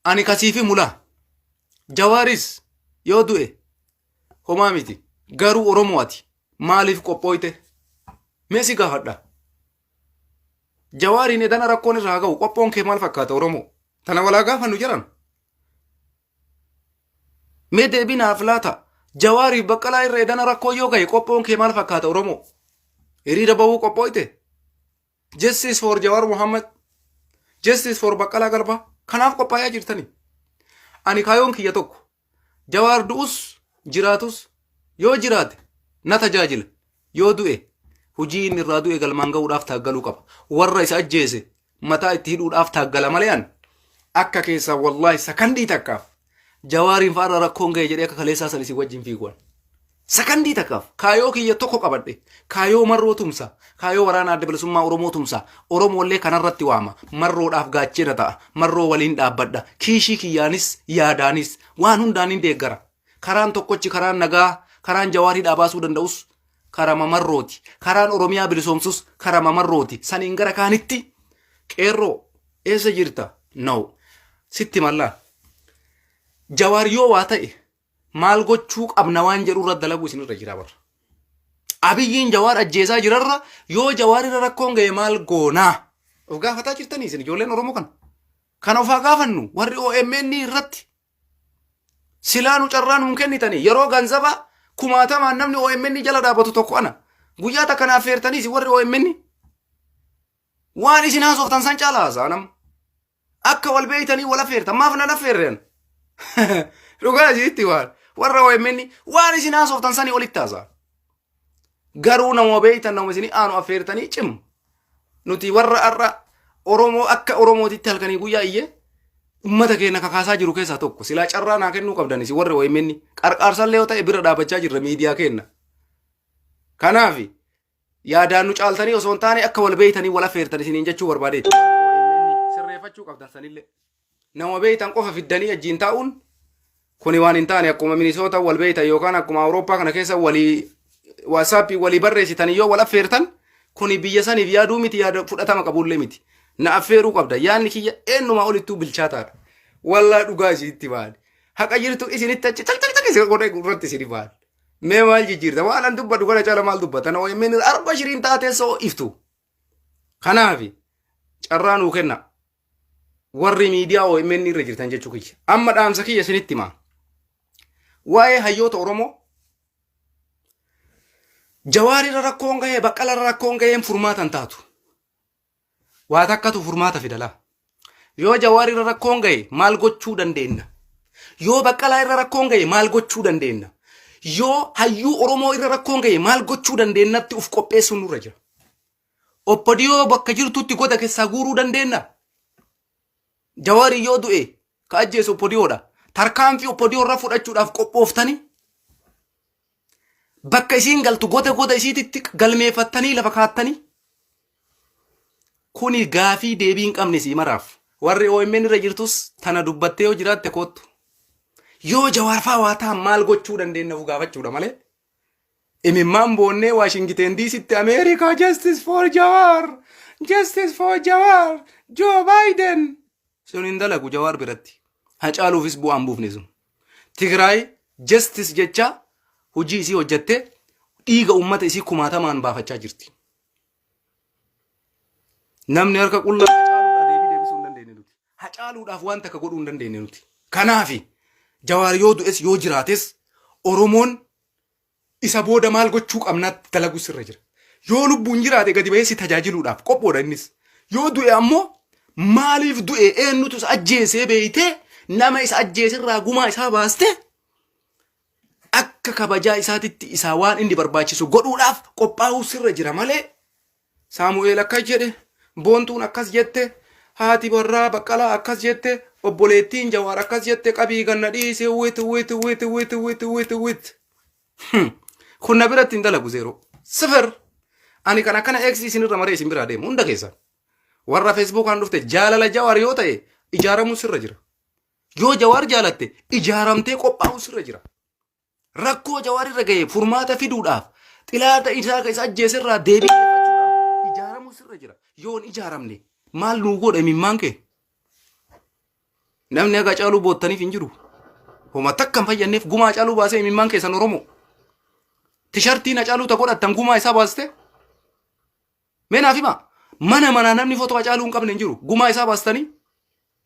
Ani kasiifi mula. Jawaaris yoo du'e homaa miti. Garuu Oromooti. Maaliif qophooyte? Meesi gaafadha. Jawaariin edana rakkoon irraa ga'u qophoon kee maal fakkaata Oromoo? Tana walaa gaafannu jiran. Mee deebinaaf laata? Jawaariif Baqqalaa irra edana rakkoo yoo ga'e qophoon kee maal fakkaata Oromoo? Hiriira bahuu qophooyte? Justice for Jawaar Muhammad. Justice for Baqqalaa Garbaa. Kanaaf qophaayaa jirtani. Ani kaayoon kiyya tokko. Jawaar du'us jiraatus yoo jiraate na tajaajila. Yoo du'e hujii inni irraa du'e galmaan ga'uudhaaf taaggaluu qaba. Warra isa ajjeese mataa itti hidhuudhaaf taaggala malee akka keessaa wallaahi sakandii takkaaf Jawaariin fa'aarra rakkoon ga'e jedhee akka kaleessaa san isin wajjin fiiguwan. Sakandii takkaaf kaayoo kiyya tokko qabadhe. Kaayoo marroo tumsa. Kaayoo waraana adda bilisummaa Oromoo tumsa. Oromoollee kanarratti waama. Marroodhaaf gaachena ta'a. Marroo waliin dhaabbadha. Kiishii kiyyaanis yaadaanis waan hundaan hin deeggara. Karaan tokkochi karaan nagaa karaan Jawaariidhaa baasuu danda'us karama marrooti. Karaan Oromiyaa bilisoomsus karama marrooti. Saniin gara kaanitti qeerroo eessa jirta? No. Sitti mallaa. Jawaar yoo waa ta'e maal gochuu qabna waan jedhu irra dalaguu isinirra jira bara. Abiyyiin Jawaar ajjeesaa jirarra yoo Jawaar irra rakkoon ga'e maal goonaa? Of gaafataa jirtanii isin ijoolleen Oromoo kana. Kan ofaa gaafannu warri OMN irratti silaanu carraan hun kennitanii yeroo ganzaba kumaatamaan namni OMN jala dhaabatu tokko ana. Guyyaa takka naaf feertaniis warri OMN waan isin haasoftan san caalaa haasaanam. Akka wal beeytanii wal affeertan maaf na affeerren? Dhugaa jiitti waan warra OMN waan isin haasoftan sanii olitti haasaa. Garuu nama beeytan nama isin aanu affeertanii cim. Nuti warra arra Oromoo akka Oromootitti halkanii guyyaa iyyee ummata keenya kakaasaa jiru keessaa tokko silaa carraa naa kennuu qabdanis warri OMN qarqaarsallee yoo ta'e bira dhaabachaa jirra miidiyaa keenya. Kanaaf yaadaan nu caaltanii osoo hin taane akka wal beeytanii wal affeertan isiniin jechuu barbaadeetti. Sirreeffachuu qabdan sanillee. Nama beeytan qofa fiddanii ajjiin taa'uun kuni waan hin taane akkuma Minisoota wal beeytan yookaan akkuma Awurooppaa kana keessa walii WhatsAppii walii barreessitanii yoo wal affeertan kuni biyya saniif yaaduu miti yaada fudhatama qabullee miti. Na affeeruu qabda yaadni kiyya eenyumaa olittuu bilchaataadha. Wallaa dhugaa isiitti baadhi. Haqa jirtu isinitti achi tal godhee irratti isinii baadhi. Mee maal jijjiirta waan an dubbadhu kana caala maal dubbatan OMN 40 taatee soo iftu. Kanaaf carraa nuu kenna. Warri miidiyaa OMN irra jirtan jechuu kiyya. Amma dhaamsa kiyya isinitti himaa. Waa'ee hayyoota Oromoo Jawaar irra rakkoon gahee Baqqala irra rakkoon gaheen furmaatan taatu. Waa takkatu furmaata fidala. Yoo Jawaar irra rakkoon gahe maal gochuu dandeenya? Yoo Baqqalaa irra rakkoon gahe maal gochuu dandeenya? Yoo hayyuu Oromoo irra rakkoon gahe maal gochuu dandeenyatti uf qopheessuun nurra jira. ODDU bakka jirtutti goda keessaa guuruu dandeenya. Jawaar yoo du'e ka ajjeesu ODDUdha. Tarkaanfii ODDU irra fudhachuudhaaf qophooftanii bakka isiin galtu goda isiititti galmeeffattanii lafa kaattanii kuni gaafii deebii hin qabne si maraaf warri OMN irra jirtus tana dubbattee yoo jiraatte kootu yoo Jawaar faa waa ta'an maal gochuu dandeenya uf gaafachuudha malee imimmaan boonnee Washington DC'tti America justice for Jawaar Joe Biden sun hin dalagu Jawaar biratti hacaaluufis bu'aan buufne sun Tigraay justice jecha hojii isii hojjette dhiiga ummata isii kumaatamaan baafachaa jirti. Namni harka qullaa hacaaluudhaaf deebii deebisuu hin dandeenye nuti. Hacaaluudhaaf waan takka godhuu hin dandeenye nuti. Kanaaf Jawaar yoo du'es yoo jiraates Oromoon isa booda maal gochuu qabnaatti dalagu sirra jira. Yoo lubbuun jiraate gadi bahee si tajaajiluudhaaf qophoodha innis. Yoo du'e ammoo maaliif du'e eenyutu isa ajjeesee beeytee nama isa ajjeesirraa gumaa isaa baaste akka kabajaa isaatitti isaa waan inni barbaachisu godhuudhaaf qophaa'uu sirra jira malee Saamu'eel akkas jedhe boontuun akkas jette haati warraa Baqqalaa akkas jette obboleettiin Jawaar akkas jette qabii ganna dhiise wit kun na biratti hin dalagu zeero sifir ani kan akkana eegsii isinirra maree isin biraa deemu hunda keessa warra feesbuukaan dhufte jaalala Jawaar yoo ta'e ijaaramuu sirra jira yoo Jawaar jaalatte ijaaramtee qophaa'uu sirra jira. Rakkoo Jawaar irra gahe furmaata fiduudhaaf xilaata isaa isa ajjeesirraa deebii deeffachuudhaaf ijaaramuu sirra jira. Yoon ijaaramne maal nuu godha imimmaan kee? Namni aga caaluu boottaniif hin jiru. Homa takka hin fayyadneef gumaa caaluu baasee imimmaan keessan Oromoo. Tishartiin caaluu ta godhattan gumaa isaa baaste? Meenaaf hima mana namni footoo caaluu hin qabne hin jiru. Gumaa isaa baastanii?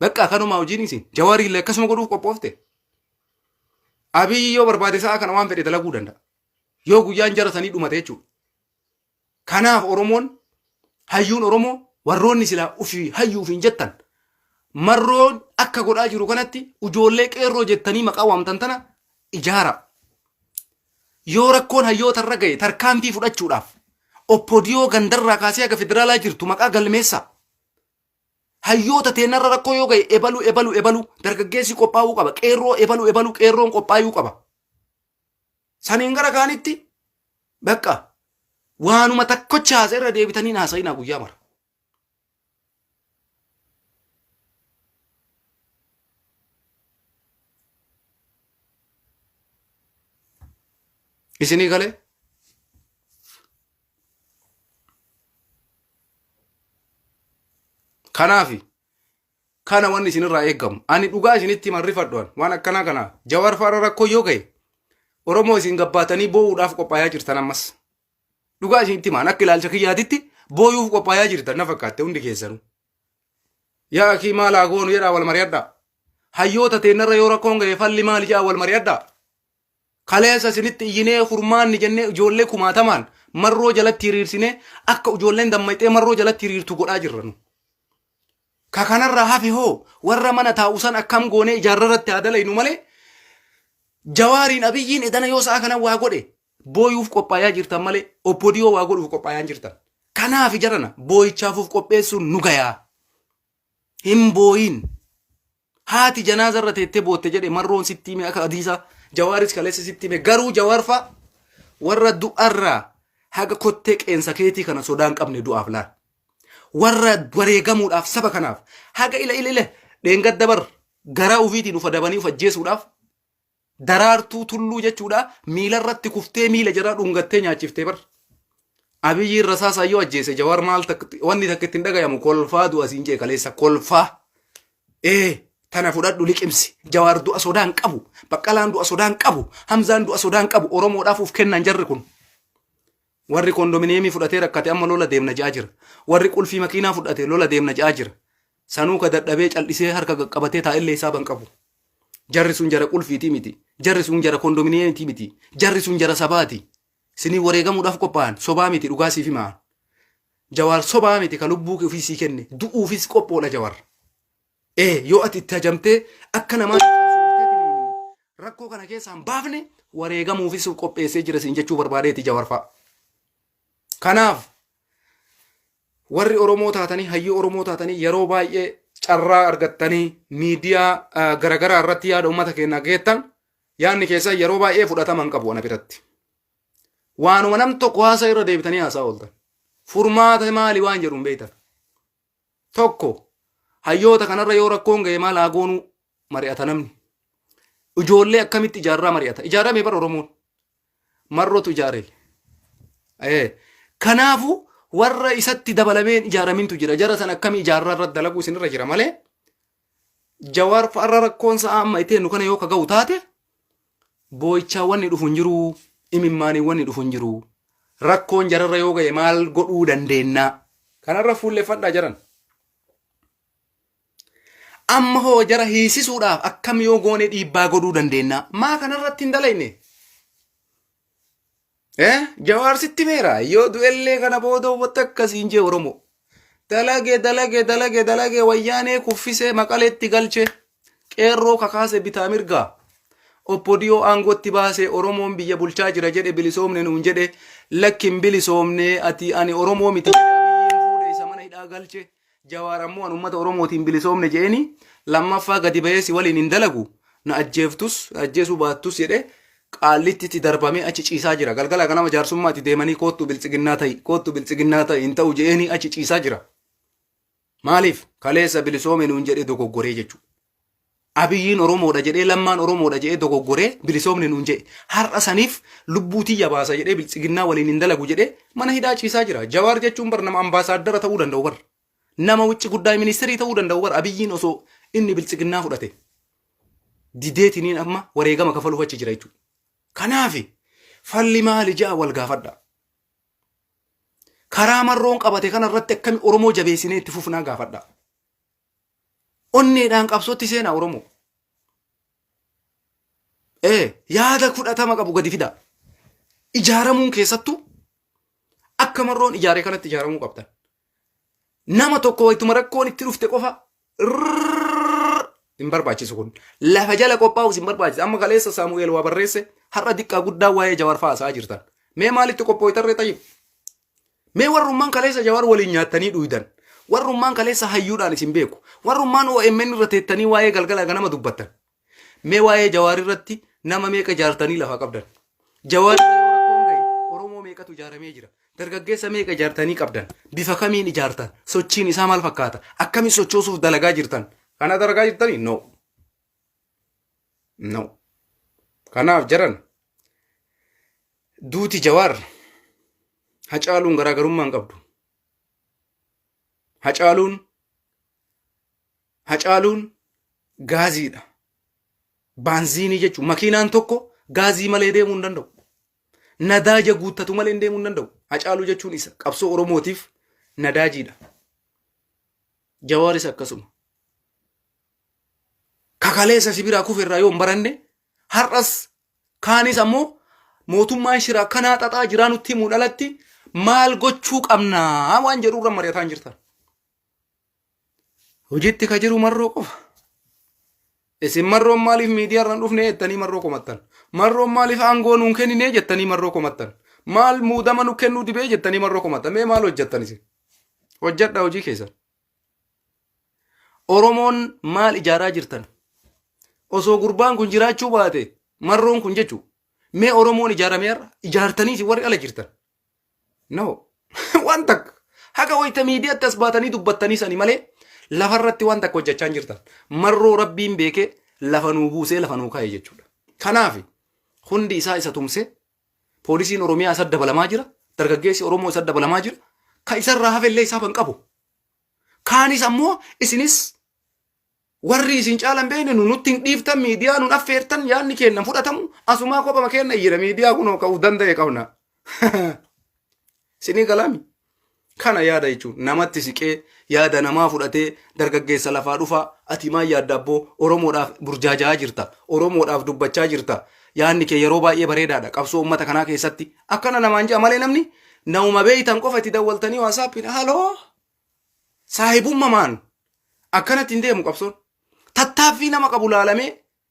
Bakka kanumaa hojiin isin Jawaar illee akkasuma godhuuf qophoofte. Abiy yoo barbaade sa'a kana waan fedhe dalaguu danda'a. Yoo guyyaan jaratanii dhumate jechuudha. Kanaaf Oromoon hayyuun Oromoo warroonni silaa ufii hayyuuf hin jettan marroon akka godhaa jiru kanatti ijoollee qeerroo jettanii maqaa waamtan tana ijaara. Yoo rakkoon hayyoota irra gahe tarkaanfii fudhachuudhaaf ODDU gandarraa kaasee aga federaalaa jirtu maqaa galmeessa. Hayyoota teenarra rakkoo yoo gahe ebalu dargaggeessi qophaa'uu qaba qeerroo ebalu qeerroon qophaa'uu qaba. Saniin gara kaanitti bakka waanuma takkocha haasa irra deebitanii haasa'inaa guyyaa mara. Isinii galee kanaafi kana wanni isinirraa eeggamu ani dhugaa isinitti marrifadhuan waan akkanaa kana Jawaar faara rakkoo yoo gahe Oromoo isin gabbaatanii boo'uudhaaf qophaa'aa jirtan ammas dhugaa isinitti maan akka ilaalcha kiyyaatitti boo'uuf qophaa'aa jirtan na fakkaatte hundi keessanuu yaa akii maalaa goonu jedhaa wal mari'adhaa hayyoota teenarra yoo rakkoon gahe falli maali jedhaa wal mari'adhaa kaleessa isinitti iyyinee furmaanni jennee ijoollee kumaatamaan marroo jalatti hiriirsinee akka ijoolleen dammayxee marroo jalatti hiriirtu godhaa jirranu. Kakanarraa hafe hoo warra mana taa'usan akkam goonee ijaarrarratti adalaynu malee Jawaariin Abiyyiin edana yoo sa'a kana waa godhe booyuuf qophaa'aa jirtan malee ODDU waa godhuuf qophaa'aa jirtan. Kanaaf jarana booyichaafuuf qopheessuun nu gayaa. Hin booyin haati janaaza irra teettee bootte jedhe marroon sitti hime akka adiisa jawaaris kaleessa sitti hime garuu jawaarfa warra du'arraa haga kottee qeensa keetii kana sodaan qabne du'aaf laal warra wareegamuudhaaf saba kanaaf haga ila dheengadda bar garaa ufiitiin ufa dabanii ufa ajjeesuudhaaf daraartuu tulluu jechuudha miila irratti kuftee miila jaraa dhungattee nyaachiftee bar abiyyiin rasaasaa yoo ajjeese jawaar maal wanni takka ittiin dhagayamu kolfaa du'a siin jee kaleessa kolfaa tana fudhadhu liqimsi jawaar du'a sodaan qabu baqqalaan du'a sodaan qabu hamzaan du'a sodaan qabu oromoodhaaf uf kennan jarri kun warri kondominiyeemii fudhatee rakkate amma lola deemna ja'a jira warri qulfii makiinaa fudhate lola deemna ja'a jira sanuu ka dadhabee cal'isee harka qaqqabatee taa'illee isaaban qabu jarri sun jara qulfiitii miti jarri sun jara kondominiyeemitii miti jarri sun jara sabaati sinii wareegamuudhaaf qophaa'an sobaa miti dhugaa siif himaa jawaar sobaa miti ka lubbuu ofii sii kenne du'uufis qophoodha jawaar yoo ati itti hajamtee akka namaa rakkoo kana keessaan baafne wareegamuufis qopheessee jira siin jechuu barbaadeeti jawaarfaa kanaaf warri Oromoo taatanii hayyuu Oromoo taatanii yeroo baay'ee carraa argattanii miidiyaa garagaraa irratti yaada uummata keenyaa geettan yaadni keessaa yeroo baay'ee fudhataman qabu ana biratti waanuma nam tokko haasa irra deebitanii haasaa ooltan furmaata maali waan jedhuun beektan tokko hayyoota kanarra yoo rakkoon ga'e maal haagoonuu mari'ata namni ijoollee akkamitti ijaarraa mari'ata ijaarame bar Oromoon marrotu ijaare kanaafu warra isatti dabalameen ijaaramintu jira jara san akkami ijaarraa irratti dalaguu isinirra jira malee jawaar fa'arra rakkoon sa'a amma iteen nu kana yoo kaga'u taate boo'ichaa wanni dhufu hin jiru imimmaanii wanni dhufu hin jiru rakkoon jararra yoo ga'e maal godhuu dandeenya kanarra fuulleffadhaa jaran amma hoo jara hiisisuudhaaf akkam yoo goone dhiibbaa godhuu dandeenya maa kanarratti hin dalayne jawaar sitti meera yoo du'ellee kana booda uffata akkasiin jee Oromoo dalage wayyaanee kuffisee maqaleetti galche qeerroo kakaase bitaa mirgaa oppodiyoo aangootti baasee Oromoon biyya bulchaa jira jedhe bilisoomne nuun jedhe lakkin bilisoomne ati ani Oromoo miti biyyiin fuudhe isa mana hidhaa galche jawaar ammoo an ummata Oromootiin bilisoomne jeeni lammaffaa gadi bayeesi waliin hin dalagu na ajjeeftus ajjeesuu baattus jedhe Qalititti darbamee achi ciisaa jira galgala ganama jaarsummaatti deemanii koottu biltsiginnaa ta'i hin ta'u jeeni achi ciisaa jira maaliif kaleessa bilisoome nuun jedhe dogoggoree jechuudha abiyyiin Oromoodha jedhee lammaan Oromoodha jedhee dogoggoree bilisoomne nuun jedhe har'a saniif lubbuutii yabaasa jedhee biltsiginnaa waliin hin dalagu jedhee mana hidhaa ciisaa jira jawaar jechuun bar nama ambaasaaddara ta'uu danda'u bar nama wucci guddaa ministeerii ta'uu danda'u bar abiyyiin osoo inni biltsiginnaa fudhate dideetiniin amma wareegama kafaluuf achi jira jechuudha kanaafi falli maali ja'a wal gaafadha karaa marroon qabate kana irratti akkami Oromoo jabeessinee itti fufnaa gaafadha onneedhaan qabsootti seenaa Oromoo yaada fudhatama qabu gadi fida ijaaramuun keessattuu akka marroon ijaaree kanatti ijaaramuu qabdan nama tokko wayituma rakkoon itti dhufte qofa hin barbaachisu kun lafa jala qophaa'us hin barbaachisu amma kaleessa Saamu'eel waa barreesse har'a diqqaa guddaa waa'ee jawaar fa'aasaa jirtan mee maalitti qophooytarree tayyib mee warrummaan kaleessa jawaar waliin nyaattanii dhuydan warrummaan kaleessa hayyuudhaan isin beeku warrummaan OMN irra teettanii waa'ee galgala ganama dubbattan mee waa'ee jawaar irratti nama meeqa jaartanii lafa qabdan jawaar Oromoo meeqatu ijaaramee jira dargaggeessa meeqa ijaartanii qabdan bifa kamiin ijaartan sochiin isaa maal fakkaata akkamiin sochoosuuf dalagaa jirtan kana dalagaa jirtanii no kanaaf jaran duuti jawaar hacaaluun garaagarummaan qabdu hacaaluun gaaziidha baanziinii jechuun makiinaan tokko gaazii malee deemuu hin danda'u nadaaja guuttatu malee deemuu hin danda'u hacaaluu jechuun isa qabsoo Oromootiif nadaajiidha jawaaris akkasuma kakaleessa sibiraa kufirraa yoo hin baranne har'as kaanis ammoo mootummaan shiraa kanaa xaxaa jiraa nutti himuu dhalatti maal gochuu qabnaa waan jedhuurra mari'ataan jirtan hojiitti ka jiru marroo qofa isin marroon maaliif miidiyaarraan dhufne jettanii marroo komattan marroon maaliif aangoo nuun kennine jettanii marroo komattan maal muudama nu kennuu dibee jettanii marroo komattan mee maal hojjettan isin hojjedhaa hojii keessan Oromoon maal ijaaraa jirtan osoo gurbaan kun jiraachuu baate marroon kun jechu mee Oromoon ijaarameera ijaartanii warri ala jirtan no waan takka haga wayita miidiyaatti as baatanii dubbattanii sani malee lafarratti waan takka hojjechaa jirtan marroo rabbiin beekee lafa nuu buusee lafa nuu kaa'e jechuudha. Kanaaf hundi isaa isa tumse poolisiin Oromiyaa isa dabalamaa jira dargaggeessi Oromoo isa dabalamaa jira ka isarraa hafellee isaa ban qabu kaanis ammoo isinis warri isin caalan beeyne nutti hin dhiiftan miidiyaa nun affeertan yaanni kennan fudhatamu asumaa kophaa kenna iyyira miidiyaa kunoo ka'uu danda'e qabna sinii galaami kana yaada jechuun namatti siqee yaada namaa fudhatee dargaggeessa lafaa dhufa ati maa yaadda abboo Oromoodhaaf burjaajaa jirta Oromoodhaaf dubbachaa jirta yaanni kee yeroo baay'ee bareedaadha qabsoo uummata kanaa keessatti akkana namaan jaa malee namni nauma beeytan qofa itti dawwaltanii waasaappiin haloo saahibummamaan akkanatti hin deemu qabsoon tattaaffii nama qabu laalamee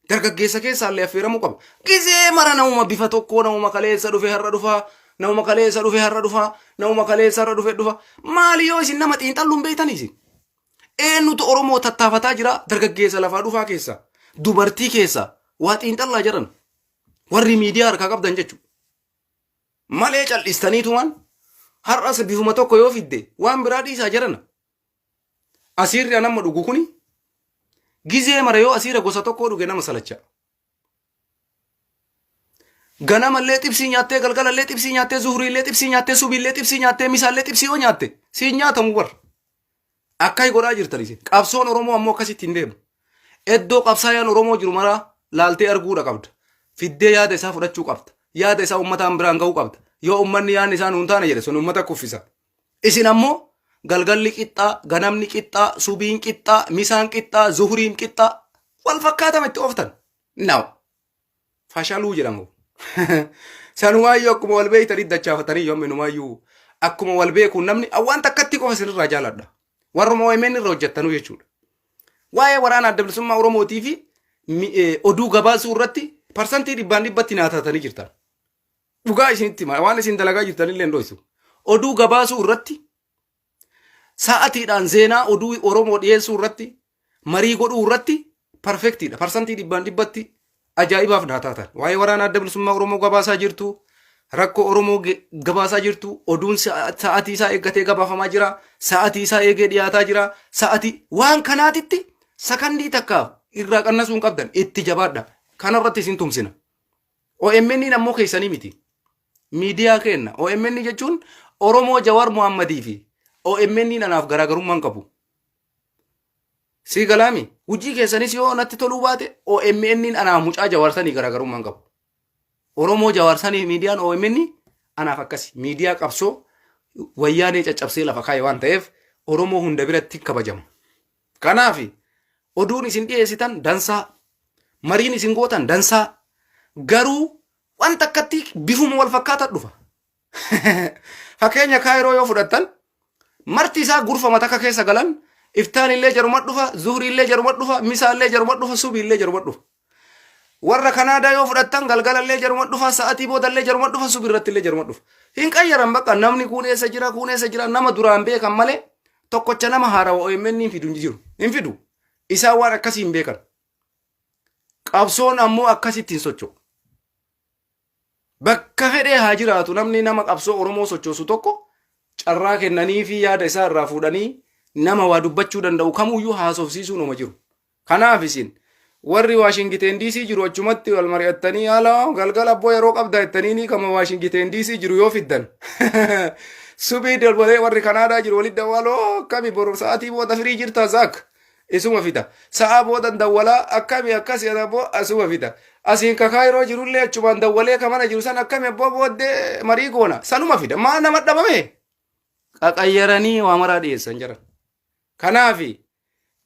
dargaggeessa keessaallee affeeramuu qaba. Gizee mara nauma bifa tokkoo nauma kaleessa dhufe har'a dhufaa nauma kaleessa dhufe har'a dhufaa nauma kaleessa har'a dhufe dhufa maali yoo isin nama xiinxalluun beeytan isin eenyutu Oromoo tattaafataa jira dargaggeessa lafaa dhufaa keessa dubartii keessa waa xiinxallaa jiran warri miidiyaa harkaa qabdan jechuudha. Malee cal'istaniitumaan har'as bifuma tokko yoo fidde waan biraa dhiisaa jirana. Asiirri anamma dhugu kuni gizee mara yoo asiira gosa tokko dhuge nama salacha. Ganamallee xibsii nyaattee galgalallee xibsii nyaattee zuhuriillee xibsii nyaattee subiillee xibsii nyaattee misaallee xibsii yoo nyaatte siin nyaatamu warra. Akka godhaa jirtanis qabsoon Oromoo ammoo akkasitti hin deemu. Iddoo qabsaayaan Oromoo jiru maraa laaltee arguudha qabda. Fiddee yaada isaa fudhachuu qabda. Yaada isaa uummataan biraan ga'uu qabda. Yoo uummanni yaadni isaa nuun taane jedhe sun uummata kuffisa. Isin ammoo galgalli qixxaa, ganamni qixxaa, subiin qixxaa, misaan qixxaa, zuhuriin qixxaa wal fakkaatama itti ooftan. Naw fashaluu jedhamu. Sanumaayyuu akkuma wal beeytanii dachaafatanii yoominumayyuu akkuma wal beekuun namni waan takkatti qofa isinirraa jaaladha. Warruma OMN irra hojjettanuu jechuudha. Waa'ee waraana adda bilisummaa Oromootii fi oduu gabaasuu irratti parsantii 100% naatatanii jirtan. Dhugaa isinitti waan isin dalagaa jirtanillee hin dho'isu. Oduu gabaasuu irratti sa'atiidhaan seenaa oduu Oromoo dhiyeessuu irratti marii godhuu irratti perfectiidha. Parsantii 100% ajaa'ibaaf naatatan. Waa'ee waraana adda bilisummaa Oromoo gabaasaa jirtu, rakkoo Oromoo gabaasaa jirtu, oduun sa'atii isaa eeggatee gabaafamaa jira, sa'atii isaa eegee dhiyaataa jira, sa'atii waan kanaatitti sakandii takka irraa qannasuun qabdan itti jabaadha. Kanarratti isin tumsina. OMN ammoo keessanii miti. Miidiyaa kenna. OMN jechuun Oromoo Jawar Muhammadii fi OMN anaaf garaagarummaan qabu. Si galaami hojii keessanis yoo natti toluu baate OMN anaaf mucaa jawarsanii garaagarummaan qabu. Oromoo jawarsanii miidiyaan OMN anaaf akkasi. Miidiyaa qabsoo wayyaanee caccabsee lafa kaa'e waan ta'eef Oromoo hunda biratti kabajamu. Kanaaf oduun isin dhiyeessitan dansaa, mariin isin gootan dansaa, garuu waan takkatti bifuma wal fakkaataa dhufa. Fakkeenya Kaayiroo yoo fudhattan marti isaa gurfama takka keessa galan iftaanillee jaruma dhufa, zuhriillee jaruma dhufa, misaallee jaruma dhufa, subiillee jaruma dhufa. Warra Kanaadaa yoo fudhattan galgalallee jaruma dhufa, sa'atii boodallee jaruma dhufa, subirrattillee jaruma dhufa. Hin qayyaran bakka namni kun eessa jira nama duraan beekan malee tokkocha nama haarawaa OMN hin fidu jiru. Hin fidu. Isaan waan akkasii hin beekan. Qabsoon ammoo akkasitti hin socho'u. Bakka fedhee haa jiraatu namni nama qabsoo Oromoo sochoosu tokko carraa kennanii fi yaada isaa irraa fuudhanii nama waa dubbachuu danda'u kamuyyuu haasofsiisuu nama jiru. Kanaaf isin warri Waashingiten DC jiru achumatti wal mari'attanii haala galgala abboo yeroo qabda jettanii kama Waashingiten DC jiru yoo fiddan. Subii dalbalee warri Kanaadaa jiru walitti dawwaloo akkami boru sa'aatii booda firii jirta zaak isuma fida. Sa'a booda dawwalaa akkami akkasi aboo asuma fida. Asiin Kaayiroo jirullee achumaan dawwalee kamana jiru san akkami abboo booddee marii goona sanuma fida. Maa nama dhabame qaqayyaranii waa maraa dhiyeessan jiran. Kanaaf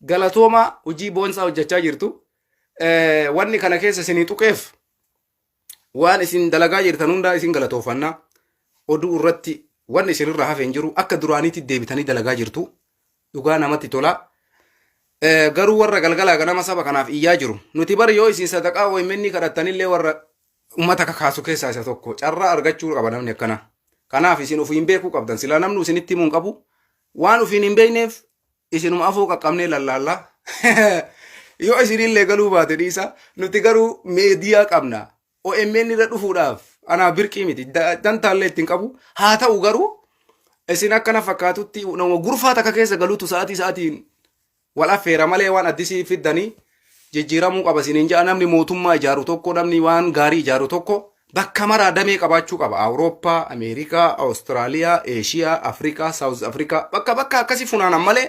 galatooma hojii boonsaa hojjechaa jirtu. Wanni kana keessa isinii tuqeef waan isin dalagaa jirtan hundaa isin galatoofannaa. Oduu irratti wanni isinirraa hafe hin jiru akka duraaniitti deebitanii dalagaa jirtu. Dhugaa namatti tola. Garuu warra galgalaa ganama saba kanaaf iyyaa jiru. Nuti bari yoo isin sadaqaa OMN kadhattanillee warra uummata kakaasu keessaa isa tokko carraa argachuu qaba namni akkana. Kanaaf isin ofiin beekuu qabdan. Silaa namni isinitti himuun qabu waan ofiin hin beekneef isinuma afoo qaqqabnee lallaallaa. yoo isinillee galuu baate dhiisa nuti garuu meediyaa qabna OMN irra dhufuudhaaf anaa birqii miti dantaallee ittiin qabu haa ta'u garuu isin akkana fakkaatutti nama gurfaa takka keessa galuutu sa'aatiin wal affeera malee waan addisii fiddanii jijjiiramuu qaba isiniin ja'a namni mootummaa ijaaru tokko namni waan gaarii ijaaru tokko bakka maraa damee qabaachuu qaba Awurooppaa, Ameerikaa, Awustiraaliyaa, Eeshiyaa, Afrikaa, Saawuz Afrikaa bakka akkasii funaanan malee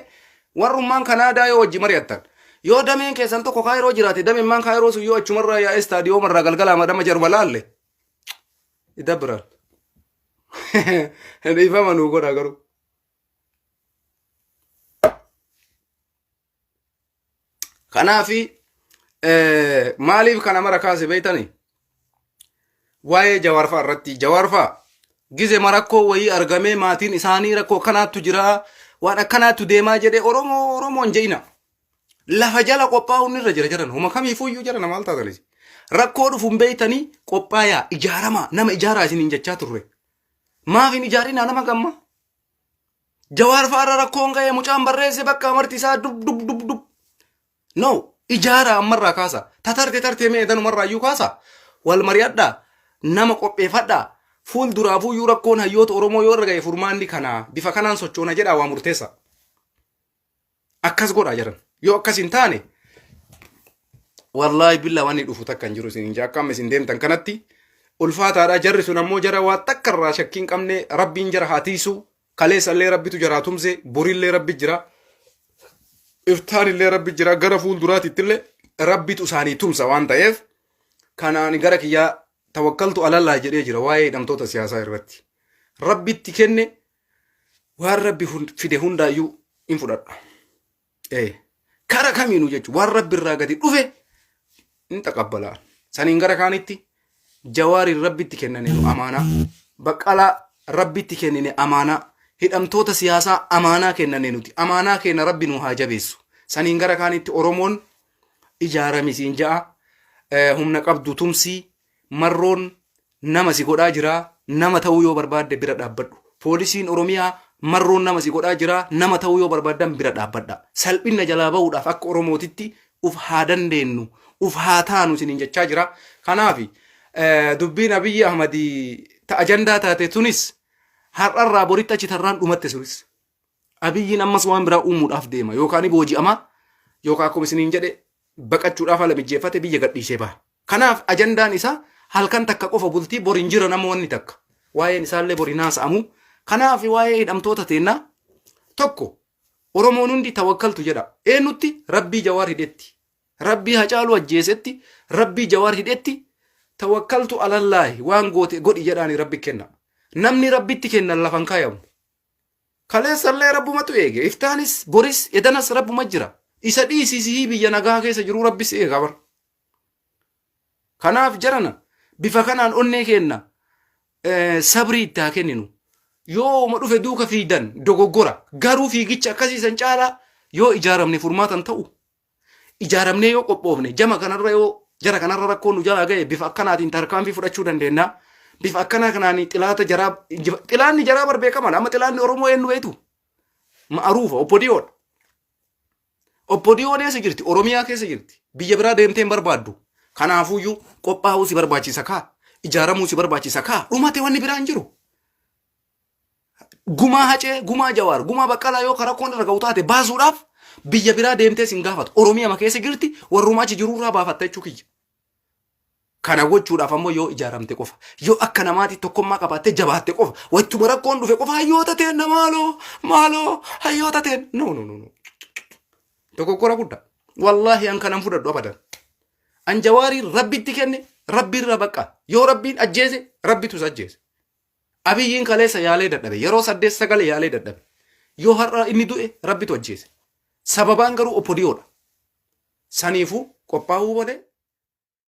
warrummaan Kanaadaa yoo wajji mari'attan yoo dameen keessan tokko kaayiroo jiraate dameen maan kaayiroo sun yoo achumarraa yaa'ee istaadiyoomarraa galgalaa madama jarba laalle idabbiral dhiifama nuu godha garuu. Kanaafi maaliif kana mara kaase beeytanii waa'ee jawaarfaa irratti jawaarfaa gize marakkoo wayii argamee maatiin isaanii rakkoo kanaattu jira waan akkanaattu deemaa jedhee Oromoon je'ina lafa jala qophaa'uun irra jira jedhan homa kamiifuyyuu jedhan maal taatanis rakkoo dhufuun beeytanii qophaayaa ijaarama nama ijaaraa isiniin jechaa turre maaf hin ijaarinaa nama gamma jawaarfaa irra rakkoon ga'ee mucaan barreesse bakka amartiisaa dub no ijaara ammarraa kaasa tatarte mee danumarraa iyyuu kaasa wal mari'adhaa nama qopheeffadhaa fuulduraafuyyuu rakkoon hayyoota Oromoo yoo irra ga'e furmaanni kanaa bifa kanaan sochoona jedhaa waa murteessa akkas godhaa jedhan yoo akkas hin taane wallaahi billaa wanni dhufu takka hin jiru isin akkam isin deemtan kanatti ulfaataadha jarri sun ammoo jara waa takkarraa shakkiin qabne rabbiin jara haatiisu kaleessallee rabbitu jaraa tumse borillee rabbi jira iftaanillee rabbi jira gara fuulduraatittillee rabbitu isaanii tumsa waan ta'eef kanaan gara kiyyaa tawakkaltu alallaa jedhee jira waa'ee hidhamtoota siyaasaa irratti rabbitti kenne waan rabbi fide hundaayyuu in fudhadha kara kamiinuu jechuun waan rabbi irraa gadi dhufe in taqabbalaa saniin gara kaanitti jawaariin rabbitti kennane amaanaa baqqalaa rabbitti kennine amaanaa hidhamtoota siyaasaa amaanaa kennane nuti amaanaa kenna rabbi nu haa jabeessu saniin gara kaanitti Oromoon ijaaramisiin ja'a humna qabdu tumsii marroon nama si godhaa jira nama ta'uu yoo barbaadde bira dhaabbadhu poolisiin Oromiyaa marroon nama si godhaa jira nama ta'uu yoo barbaaddan bira dhaabbadha salphina jalaa ba'uudhaaf akka Oromootitti uf haa dandeenyu uf haa taanu isiniin jechaa jira kanaafi dubbiin Abiyyi Ahmadii ta ajandaa taate tunis har'arraa boritti achi tarraan dhumatte sunis Abiyyiin ammas waan biraa uumuudhaaf deema yookaan booji'ama yookaan akkuma isiniin jedhe baqachuudhaaf ala mijjeeffate biyya gadhiisee baha kanaaf ajandaan isaa halkan takka qofa bultii borin jira namoonni takka waa'een isaallee borin haasa'amu kanaaf waa'ee hidhamtoota teennaa tokko Oromoon hundi tawakkaltu jedha eenyutti rabbii jawaar hidhetti rabbii hacaaluu ajjeesetti rabbii jawaar hidhetti tawakkaltu alallaahi waan goote godhi jedhaani rabbi kenna namni rabbitti kennan lafan kaayamu kaleessallee rabbumatu eege iftaanis boris edanas rabbuma jira isa dhiisisii biyya nagaa keessa jiru rabbis eega bar kanaaf jarana bifa kanaan onnee kenna sabrii itti haa kenninu yoo ma dhufe duuka fiidan dogoggora garuu fiigicha akkasiisan caalaa yoo ijaaramne furmaatan ta'u ijaaramne yoo qophoofne jama kanarra yoo jara kanarra rakkoon nu jalaa ga'e bifa akkanaatiin tarkaanfii fudhachuu dandeenya bifa akkanaa kanaan xilaanni jaraa barbeekaman amma xilaanni Oromoo eenyu beektu ma'aruufa obbodiyoon eessa jirti Oromiyaa keessa jirti biyya biraa deemteen barbaaddu kanaafuyyuu qophaa'uu si barbaachisa kaa ijaaramuu si barbaachisa kaa dhumate wanni biraan jiru gumaa hacee gumaa jawaar gumaa baqqalaa yoo karakkoon irra ga'u taate baasuudhaaf biyya biraa deemtee sin gaafatu Oromiyaa keessa jirti warrumaa achi jiruurraa baafatta jechuu kiyya kana gochuudhaaf ammoo yoo ijaaramte qofa yoo akka namaatti tokkummaa qabaatte jabaatte qofa wattuma rakkoon dhufe qofa hayyoota teenna maaloo hayyoota teen no dogoggora guddaa wallaahi an kanan fudhadhu abadan an jawaarii rabbitti kenne rabbiirra baqqa yoo rabbiin ajjeese rabbitus ajjeese Abiyyiin kaleessa yaalee dadhabe yeroo 8-9 yaalee dadhabe yoo har'a inni du'e rabbitu ajjeese sababaan garuu obbodiyoodha saniifuu qophaa'uu malee